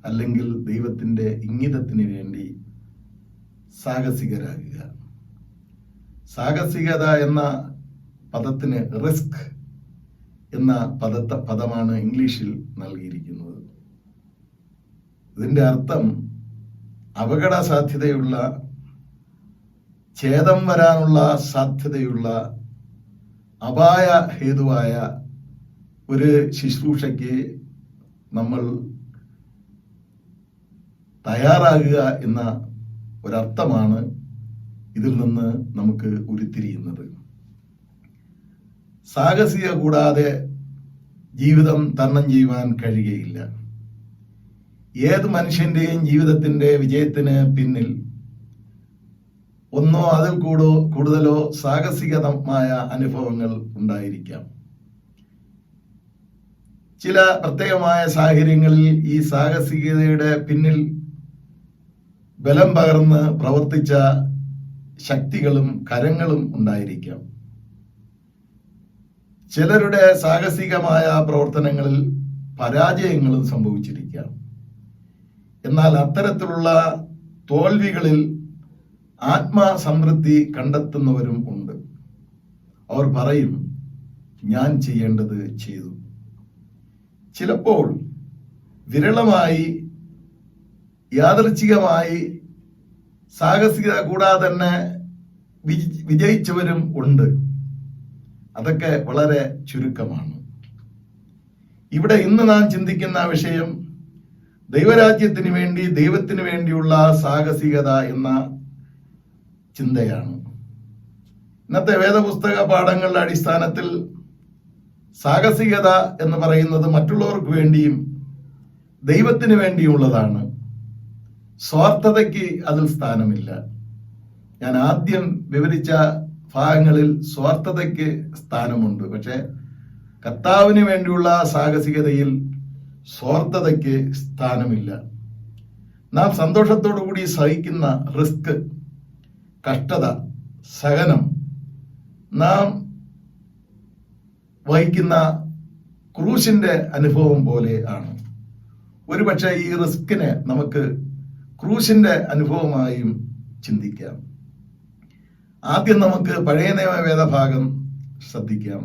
അല്ലെങ്കിൽ ദൈവത്തിൻ്റെ ഇംഗിതത്തിന് വേണ്ടി സാഹസികരാകുക. സാഹസികത എന്ന പദത്തിന് റിസ്ക് എന്ന പദമാണ് ഇംഗ്ലീഷിൽ നൽകിയിരിക്കുന്നത്. ഇതിൻ്റെ അർത്ഥം അപകട സാധ്യതയുള്ള, ഛേദം വരാനുള്ള സാധ്യതയുള്ള, അപായ ഹേതുവായ ഒരു ശുശ്രൂഷയ്ക്ക് നമ്മൾ തയ്യാറാകുക എന്ന ഒരർത്ഥമാണ് ഇതിൽ നിന്ന് നമുക്ക് ഉരുത്തിരിയുന്നത്. സാഹസിക കൂടാതെ ജീവിതം തരണം ചെയ്യുവാൻ കഴിയുകയില്ല. ഏത് മനുഷ്യന്റെയും ജീവിതത്തിന്റെ വിജയത്തിന് പിന്നിൽ ഒന്നോ അതിൽ കൂടുതലോ സാഹസികമായ അനുഭവങ്ങൾ ഉണ്ടായിരിക്കാം. ചില പ്രത്യേകമായ സാഹചര്യങ്ങളിൽ ഈ സാഹസികതയുടെ പിന്നിൽ ബലം പകർന്ന് പ്രവർത്തിച്ച ശക്തികളും കരങ്ങളും ഉണ്ടായിരിക്കാം. ചിലരുടെ സാഹസികമായ പ്രവർത്തനങ്ങളിൽ പരാജയങ്ങളും സംഭവിച്ചിരിക്കാം. എന്നാൽ അത്തരത്തിലുള്ള തോൽവികളിൽ ആത്മസംതൃപ്തി കണ്ടെത്തുന്നവരും ഉണ്ട്. അവർ പറയും, ഞാൻ ചെയ്യേണ്ടത് ചെയ്തു. ചിലപ്പോൾ വിരളമായി, യാദൃച്ഛികമായി, സാഹസികത കൂടാതെ തന്നെ വിജയിച്ചവരും ഉണ്ട്. അതൊക്കെ വളരെ ചുരുക്കമാണ്. ഇവിടെ ഇന്ന് നാം ചിന്തിക്കുന്ന വിഷയം ദൈവരാജ്യത്തിന് വേണ്ടി, ദൈവത്തിന് വേണ്ടിയുള്ള സാഹസികത എന്ന ചിന്തയാണ്. ഇന്നത്തെ വേദപുസ്തക പാഠങ്ങളുടെ അടിസ്ഥാനത്തിൽ സാഹസികത എന്ന് പറയുന്നത് മറ്റുള്ളവർക്ക് വേണ്ടിയും ദൈവത്തിന് വേണ്ടിയുള്ളതാണ്. സ്വാർത്ഥതയ്ക്ക് അതിൽ സ്ഥാനമില്ല. ഞാൻ ആദ്യം വിവരിച്ച ഭാഗങ്ങളിൽ സ്വാർത്ഥതയ്ക്ക് സ്ഥാനമുണ്ട്. പക്ഷെ കർത്താവിന് വേണ്ടിയുള്ള സാഹസികതയിൽ സ്വാർത്ഥതയ്ക്ക് സ്ഥാനമില്ല. നാം സന്തോഷത്തോടു കൂടി സഹിക്കുന്ന റിസ്ക്, കഷ്ടത, സഹനം, നാം വഹിക്കുന്ന ക്രൂശിന്റെ അനുഭവം പോലെ ആണ്. ഒരുപക്ഷെ ഈ റിസ്കിനെ നമുക്ക് ക്രൂശിന്റെ അനുഭവമായും ചിന്തിക്കാം. ആദ്യം നമുക്ക് പഴയ നിയമ വേദഭാഗം ശ്രദ്ധിക്കാം.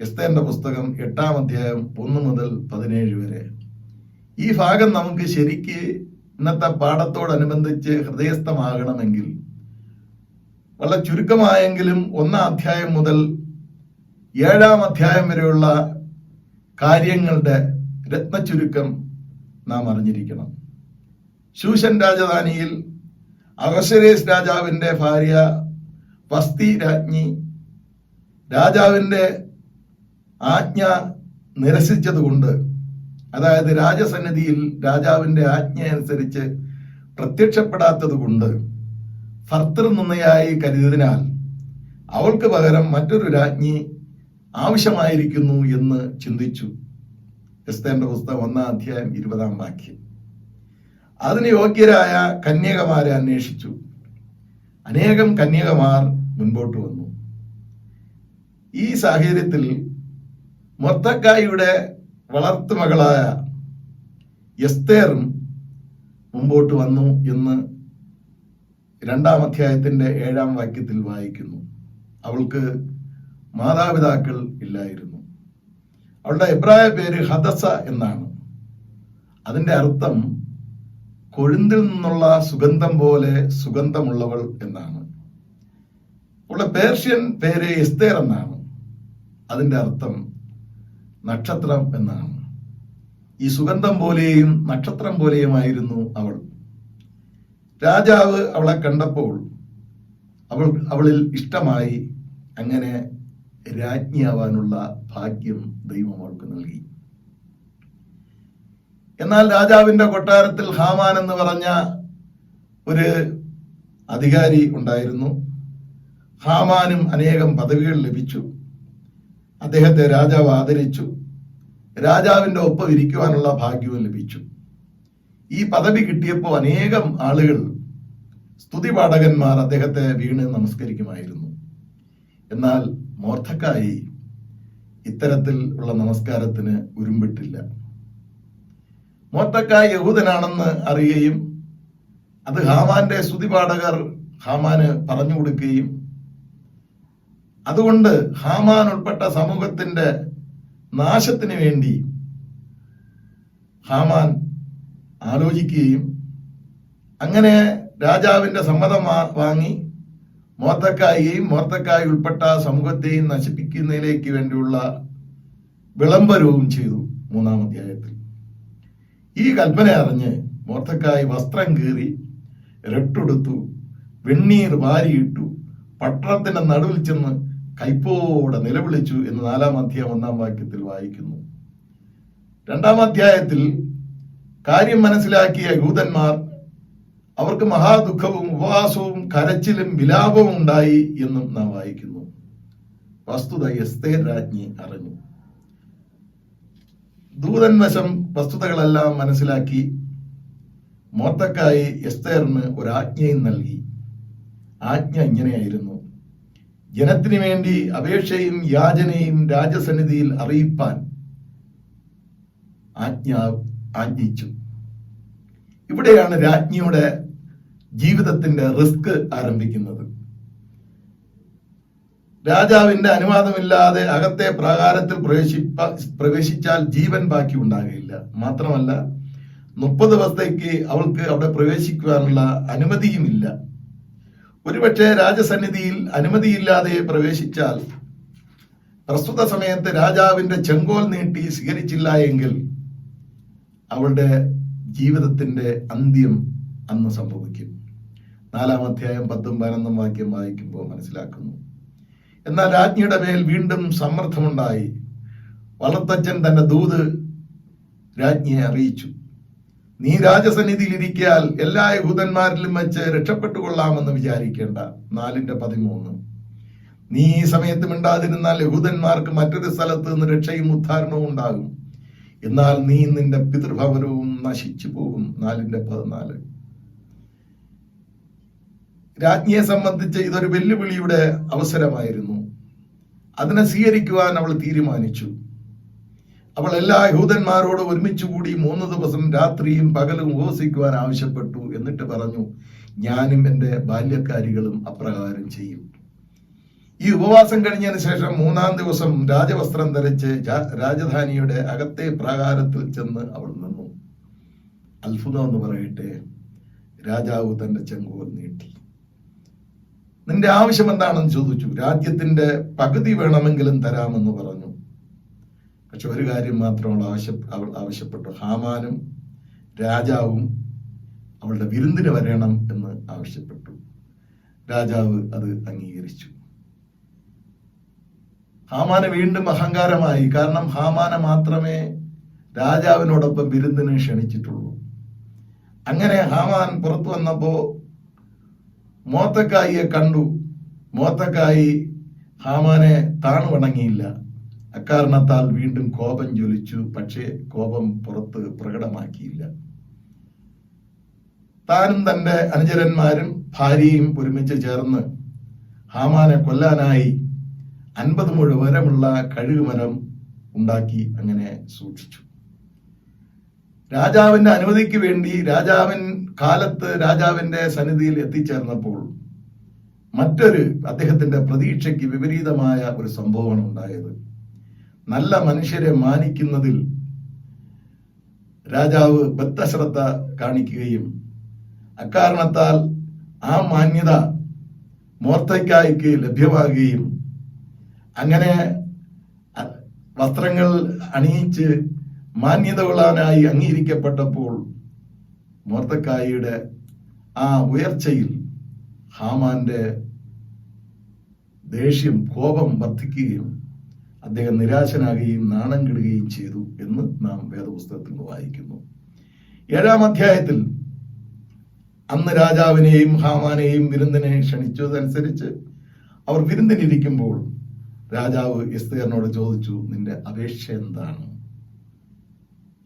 എസ്തേറിന്റെ പുസ്തകം 8-ാം അധ്യായം 1 മുതൽ 17 വരെ. ഈ ഭാഗം നമുക്ക് ശരിക്ക് ഇന്നത്തെ പാഠത്തോടനുബന്ധിച്ച് ഹൃദയസ്ഥമാകണമെങ്കിൽ വളരെ ചുരുക്കമായെങ്കിലും 1-ാം അധ്യായം മുതൽ 7-ാം അധ്യായം വരെയുള്ള കാര്യങ്ങളുടെ രത്നചുരുക്കം നാം അറിഞ്ഞിരിക്കണം. ശൂഷൻ രാജധാനിയിൽ അഹശ്വേരോശ് രാജാവിന്റെ ഭാര്യ വസ്തി രാജ്ഞി രാജാവിന്റെ ആജ്ഞ നിരസിച്ചതുകൊണ്ട്, അതായത് രാജസന്നിധിയിൽ രാജാവിന്റെ ആജ്ഞ അനുസരിച്ച് പ്രത്യക്ഷപ്പെടാത്തത് കൊണ്ട് ഭർതൃനിന്ദയായി കരുതിയതിനാൽ അവൾക്ക് പകരം മറ്റൊരു രാജ്ഞി ആവശ്യമായിരിക്കുന്നു എന്ന് ചിന്തിച്ചു. എസ്തേറിന്റെ പുസ്തകം 1-ാം അധ്യായം 20-ാം വാക്യം. അതിന് യോഗ്യരായ കന്യകമാരെ അന്വേഷിച്ചു. അനേകം കന്യകമാർ മുൻപോട്ട് വന്നു. ഈ സാഹചര്യത്തിൽ മൊർദെഖായിയുടെ വളർത്തുമകളായ എസ്തേറും മുമ്പോട്ട് വന്നു എന്ന് 2-ാം അധ്യായത്തിന്റെ 7-ാം വാക്യത്തിൽ വായിക്കുന്നു. അവൾക്ക് മാതാപിതാക്കൾ ഇല്ലായിരുന്നു. അവളുടെ എബ്രായ പേര് ഹദസ എന്നാണ്. അതിന്റെ അർത്ഥം കൊഴുന്തിൽ നിന്നുള്ള സുഗന്ധം പോലെ സുഗന്ധമുള്ളവൾ എന്നാണ്. അവളുടെ പേർഷ്യൻ പേര് എസ്തേർ എന്നാണ്. അതിന്റെ അർത്ഥം നക്ഷത്രം എന്നാണ്. ഈ സുഗന്ധം പോലെയും നക്ഷത്രം പോലെയുമായിരുന്നു അവൾ. രാജാവ് അവളെ കണ്ടപ്പോൾ അവളിൽ ഇഷ്ടമായി. അങ്ങനെ രാജ്ഞിയാവാനുള്ള ഭാഗ്യം ദൈവം അവൾക്ക് നൽകി. എന്നാൽ രാജാവിന്റെ കൊട്ടാരത്തിൽ ഹാമാൻ എന്ന് പറഞ്ഞ ഒരു അധികാരി ഉണ്ടായിരുന്നു. ഹാമാനും അനേകം പദവികൾ ലഭിച്ചു. അദ്ദേഹത്തെ രാജാവ് ആദരിച്ചു. രാജാവിന്റെ ഒപ്പം ഇരിക്കുവാനുള്ള ഭാഗ്യവും ലഭിച്ചു. ഈ പദവി കിട്ടിയപ്പോൾ അനേകം ആളുകൾ, സ്തുതിപാഠകന്മാർ അദ്ദേഹത്തെ വീണ് നമസ്കരിക്കുമായിരുന്നു. എന്നാൽ മൊർദെഖായി ഇത്തരത്തിൽ ഉള്ള നമസ്കാരത്തിന് ഉരുമ്പിട്ടില്ല. മൊർദെഖായി യഹൂദനാണെന്ന് അറിയുകയും അത് ഹാമാന്റെ സ്തുതിപാഠകർ ഹാമാന് പറഞ്ഞു കൊടുക്കുകയും അതുകൊണ്ട് ഹാമാൻ ഉൾപ്പെട്ട സമൂഹത്തിന്റെ നാശത്തിന് വേണ്ടി ഹാമാൻ ആലോചിക്കുകയും അങ്ങനെ രാജാവിന്റെ സമ്മതം വാങ്ങി മൊർദെഖായി ഉൾപ്പെട്ട സമൂഹത്തെയും നശിപ്പിക്കുന്നതിലേക്ക് വേണ്ടിയുള്ള വിളംബരവും ചെയ്തു. 3-ാം അധ്യായത്തിൽ ഈ കൽപ്പന അറിഞ്ഞ് മൊർദെഖായി വസ്ത്രം കീറി രട്ടുടുത്തു, വെണ്ണീർ വാരിയിട്ടു, പട്ടണത്തിന്റെ നടുവിൽ ചെന്ന് കൈപ്പോടെ നിലവിളിച്ചു എന്ന് 4-ാം അധ്യായം 1-ാം വാക്യത്തിൽ വായിക്കുന്നു. 2-ാം അധ്യായത്തിൽ കാര്യം മനസ്സിലാക്കിയ യഹൂദന്മാർ അവർക്ക് മഹാദുഃഖവും ഉപവാസവും കരച്ചിലും വിലാപവും ഉണ്ടായി എന്നും നാം വായിക്കുന്നു. വസ്തുത എസ്തേർ രാജ്ഞി അറിഞ്ഞു. ദൂതൻ വശം വസ്തുതകളെല്ലാം മനസ്സിലാക്കി മൊർദെഖായി എസ്തേറിന് ഒരാജ്ഞയും നൽകി. ആജ്ഞ ഇങ്ങനെയായിരുന്നു: ജനത്തിനു വേണ്ടി അപേക്ഷയും യാചനയും രാജസന്നിധിയിൽ അറിയിപ്പാൻ ആജ്ഞിച്ചു. ഇവിടെയാണ് രാജ്ഞിയുടെ ജീവിതത്തിന്റെ റിസ്ക് ആരംഭിക്കുന്നത്. രാജാവിന്റെ അനുവാദമില്ലാതെ അകത്തെ പ്രാകാരത്തിൽ പ്രവേശിച്ചാൽ ജീവൻ ബാക്കി ഉണ്ടാകില്ല. മാത്രമല്ല 30 ദിവസത്തേക്ക് അവൾക്ക് അവിടെ പ്രവേശിക്കുവാനുള്ള അനുമതിയുമില്ല. ഒരുപക്ഷെ രാജസന്നിധിയിൽ അനുമതിയില്ലാതെ പ്രവേശിച്ചാൽ പ്രസ്തുത സമയത്ത് രാജാവിന്റെ ചെങ്കോൽ നീട്ടി സ്വീകരിച്ചില്ല എങ്കിൽ അവളുടെ ജീവിതത്തിന്റെ അന്ത്യം അന്ന് സംഭവിക്കും. 4-ാം അധ്യായം 10-11 വാക്യം വായിക്കുമ്പോൾ മനസ്സിലാക്കുന്നു. എന്നാൽ രാജ്ഞിയുടെ മേൽ വീണ്ടും സമ്മർദ്ദമുണ്ടായി. വളർത്തച്ഛൻ തന്റെ ദൂത് രാജ്ഞിയെ അറിയിച്ചു: നീ രാജസന്നിധിയിൽ ഇരിക്കാൽ എല്ലാ യഹൂദന്മാരിലും വെച്ച് രക്ഷപ്പെട്ടുകൊള്ളാമെന്ന് വിചാരിക്കേണ്ട. 4:13. നീ ഈ സമയത്ത് മിണ്ടാതിരുന്നാൽ യഹൂദന്മാർക്ക് മറ്റൊരു സ്ഥലത്ത് നിന്ന് രക്ഷയും ഉദ്ധാരണവും ഉണ്ടാകും. എന്നാൽ നീ നിന്റെ പിതൃഭവനവും നശിച്ചു പോകും. 4:14. രാജ്ഞിയെ സംബന്ധിച്ച് ഇതൊരു വെല്ലുവിളിയുടെ അവസരമായിരുന്നു. അതിനെ സ്വീകരിക്കുവാൻ അവൾ തീരുമാനിച്ചു. അവൾ എല്ലാ യഹൂദന്മാരോടും ഒരുമിച്ച് കൂടി 3 ദിവസം രാത്രിയും പകലും ഉപവസിക്കുവാൻ ആവശ്യപ്പെട്ടു. എന്നിട്ട് പറഞ്ഞു: ഞാനും എൻ്റെ ബാല്യക്കാരികളും അപ്രകാരം ചെയ്യും. ഈ ഉപവാസം കഴിഞ്ഞതിന് ശേഷം 3-ാം ദിവസം രാജവസ്ത്രം ധരിച്ച് രാജധാനിയുടെ അകത്തെ പ്രാകാരത്തിൽ ചെന്ന് അവൾ നിന്നു. അത്ഭുതം എന്ന് പറയട്ടെ, രാജാവ് തന്റെ ചെങ്കോൽ നീട്ടി. നിന്റെ ആവശ്യം എന്താണെന്ന് ചോദിച്ചു. രാജ്യത്തിന്റെ പകുതി വേണമെങ്കിലും തരാമെന്ന് പറഞ്ഞു. പക്ഷെ ഒരു കാര്യം മാത്രം അവൾ ആവശ്യപ്പെട്ടു: ഹാമാനും രാജാവും അവളുടെ വിരുന്നിന് വരണം എന്ന് ആവശ്യപ്പെട്ടു. രാജാവ് അത് അംഗീകരിച്ചു. ഹാമാന് വീണ്ടും അഹങ്കാരമായി. കാരണം ഹാമാനെ മാത്രമേ രാജാവിനോടൊപ്പം വിരുന്നിന് ക്ഷണിച്ചിട്ടുള്ളൂ. അങ്ങനെ ഹാമാൻ പുറത്തു വന്നപ്പോ മൊർദെഖായിയെ കണ്ടു. മൊർദെഖായി ഹാമാനെ താണു വണങ്ങിയില്ല. അക്കാരണത്താൽ വീണ്ടും കോപം ജ്വലിച്ചു. പക്ഷേ കോപം പുറത്ത് പ്രകടമാക്കിയില്ല. താനും തന്റെ അനുചരന്മാരും ഭാര്യയും ഒരുമിച്ച് ചേർന്ന് ഹാമാനെ കൊല്ലാനായി 50 മുഴ ഉയരമുള്ള കഴുകുമരം ഉണ്ടാക്കി അങ്ങനെ സൂക്ഷിച്ചു. രാജാവിന്റെ അനുമതിക്ക് വേണ്ടി രാജാവിന്റെ സന്നിധിയിൽ എത്തിച്ചേർന്നപ്പോൾ അദ്ദേഹത്തിന്റെ പ്രതീക്ഷയ്ക്ക് വിപരീതമായ ഒരു സംഭവമാണ് ഉണ്ടായത്. നല്ല മനുഷ്യരെ മാനിക്കുന്നതിൽ രാജാവ് ബദ്ധശ്രദ്ധ കാണിക്കുകയും അക്കാരണത്താൽ ആ മാന്യത മൊർദെഖായിക്ക് ലഭ്യമാകുകയും അങ്ങനെ വസ്ത്രങ്ങൾ അണിയിച്ച് മാന്യതയുള്ളവനായി അംഗീകരിക്കപ്പെട്ടപ്പോൾ മൊർദെഖായിയുടെ ആ ഉയർച്ചയിൽ ഹാമാന്റെ ദേഷ്യം, കോപം വർദ്ധിക്കുകയും അദ്ദേഹം നിരാശനാകുകയും നാണം കെടുകയും ചെയ്തു എന്ന് നാം വേദപുസ്തകത്തിൽ വായിക്കുന്നു. 7-ാം അധ്യായത്തിൽ അന്ന് രാജാവിനെയും ഹാമാനെയും വിരുന്നിനെ ക്ഷണിച്ചതനുസരിച്ച് അവർ വിരുന്നിനിരിക്കുമ്പോൾ രാജാവ് എസ്തേറിനോട് ചോദിച്ചു, നിന്റെ അപേക്ഷ എന്താണ്?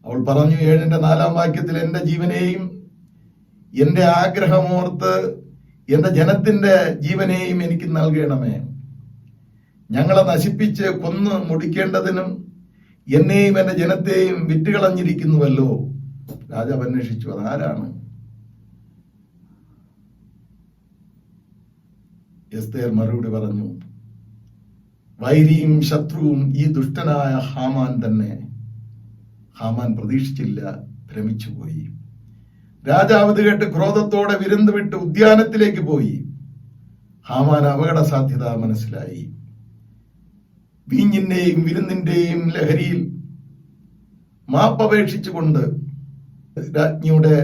അവൾ പറഞ്ഞു, 7-ന്റെ 4-ാം വാക്യത്തിൽ, എന്റെ ജീവനെയും എന്റെ ആഗ്രഹമോർത്ത് എന്റെ ജനത്തിന്റെ ജീവനെയും എനിക്ക് നൽകണമേ. ഞങ്ങളെ നശിപ്പിച്ച് കൊന്നു മുടിക്കേണ്ടതിനും എന്നെയും എന്റെ ജനത്തെയും വിറ്റുകളഞ്ഞിരിക്കുന്നുവല്ലോ. രാജാവ് അന്വേഷിച്ചു, അതാരാണ്? എസ്തേർ മറുപടി പറഞ്ഞു, വൈരിയും ശത്രുവും ഈ ദുഷ്ടനായ ഹാമാൻ തന്നെ. ഹാമാൻ പ്രതീക്ഷിച്ചില്ല, ഭ്രമിച്ചുപോയി. രാജാവ് ഇത് കേട്ട് ക്രോധത്തോടെ വിരുന്ന് വിട്ട് ഉദ്യാനത്തിലേക്ക് പോയി. ഹാമാൻ അപകട സാധ്യത മനസ്സിലായി. വീഞ്ഞിന്റെയും വിരുന്നിന്റെയും ലഹരിയിൽ മാപ്പപേക്ഷിച്ചുകൊണ്ട് രാജ്ഞിയുടെ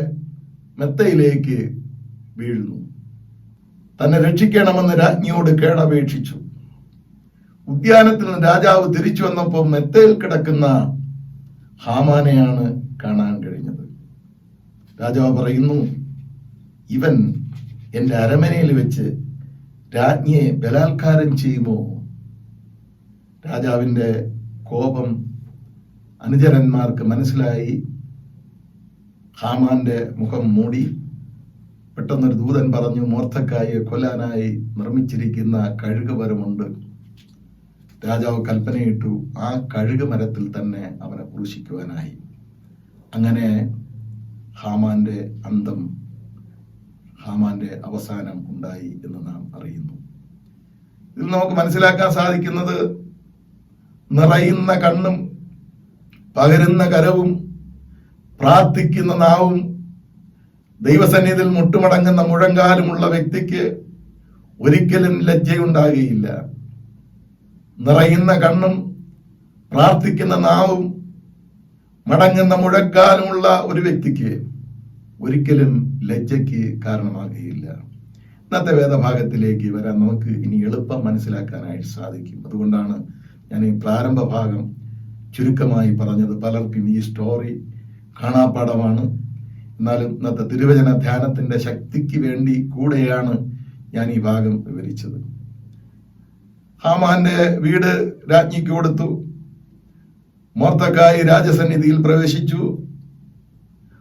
മെത്തയിലേക്ക് വീഴുന്നു. തന്നെ രക്ഷിക്കണമെന്ന് രാജ്ഞിയോട് കേണപേക്ഷിച്ചു. ഉദ്യാനത്തിൽ നിന്ന് രാജാവ് തിരിച്ചു വന്നപ്പോൾ മെത്തയിൽ കിടക്കുന്ന ഹാമാനെയാണ് കാണാൻ കഴിഞ്ഞത്. രാജാവ് പറയുന്നു, ഇവൻ എന്റെ അരമനയിൽ വെച്ച് രാജ്ഞിയെ ബലാത്കാരം ചെയ്യുമോ? രാജാവിന്റെ കോപം അനുചരന്മാർക്ക് മനസ്സിലായി. ഹാമാന്റെ മുഖം മൂടി. പെട്ടെന്നൊരു ദൂതൻ പറഞ്ഞു, മൊർദെഖായിയെ കൊല്ലാനായി നിർമ്മിച്ചിരിക്കുന്ന കഴുകുമരമുണ്ട്. രാജാവ് കൽപ്പനയിട്ടു, ആ കഴുകുമരത്തിൽ തന്നെ അവനെ ക്രൂശിക്കുവാനായി. അങ്ങനെ ഹാമാന്റെ അന്തം, ഹാമാന്റെ അവസാനം ഉണ്ടായി എന്ന് നാം അറിയുന്നു. ഇതിൽ നമുക്ക് മനസ്സിലാക്കാൻ സാധിക്കുന്നത്, നിറയുന്ന കണ്ണും പകരുന്ന കരവും പ്രാർത്ഥിക്കുന്ന നാവും ദൈവസന്നിധിയിൽ മുട്ടുമടങ്ങുന്ന മുഴങ്കാലുമുള്ള വ്യക്തിക്ക് ഒരിക്കലും ലജ്ജയുണ്ടാകുകയില്ല. നിറയുന്ന കണ്ണും പ്രാർത്ഥിക്കുന്ന നാവും മടങ്ങുന്ന മുഴങ്കാലുമുള്ള ഒരു വ്യക്തിക്ക് ഒരിക്കലും ലജ്ജയ്ക്ക് കാരണമാകുകയില്ല. ഇന്നത്തെ വേദഭാഗത്തിലേക്ക് വരാൻ നമുക്ക് ഇനി എളുപ്പം മനസ്സിലാക്കാനായിട്ട് സാധിക്കും. അതുകൊണ്ടാണ് ഞാൻ ഈ പ്രാരംഭ ഭാഗം ചുരുക്കമായി പറഞ്ഞത്. പലർക്കും ഈ സ്റ്റോറി കാണാപ്പാടമാണ്. എന്നാലും ഇന്നത്തെ തിരുവചന ധ്യാനത്തിന്റെ ശക്തിക്ക് വേണ്ടി കൂടെയാണ് ഞാൻ ഈ ഭാഗം വിവരിച്ചത്. ഹാമാന്റെ വീട് രാജ്ഞിക്ക് കൊടുത്തു. മൊർദെഖായി രാജസന്നിധിയിൽ പ്രവേശിച്ചു.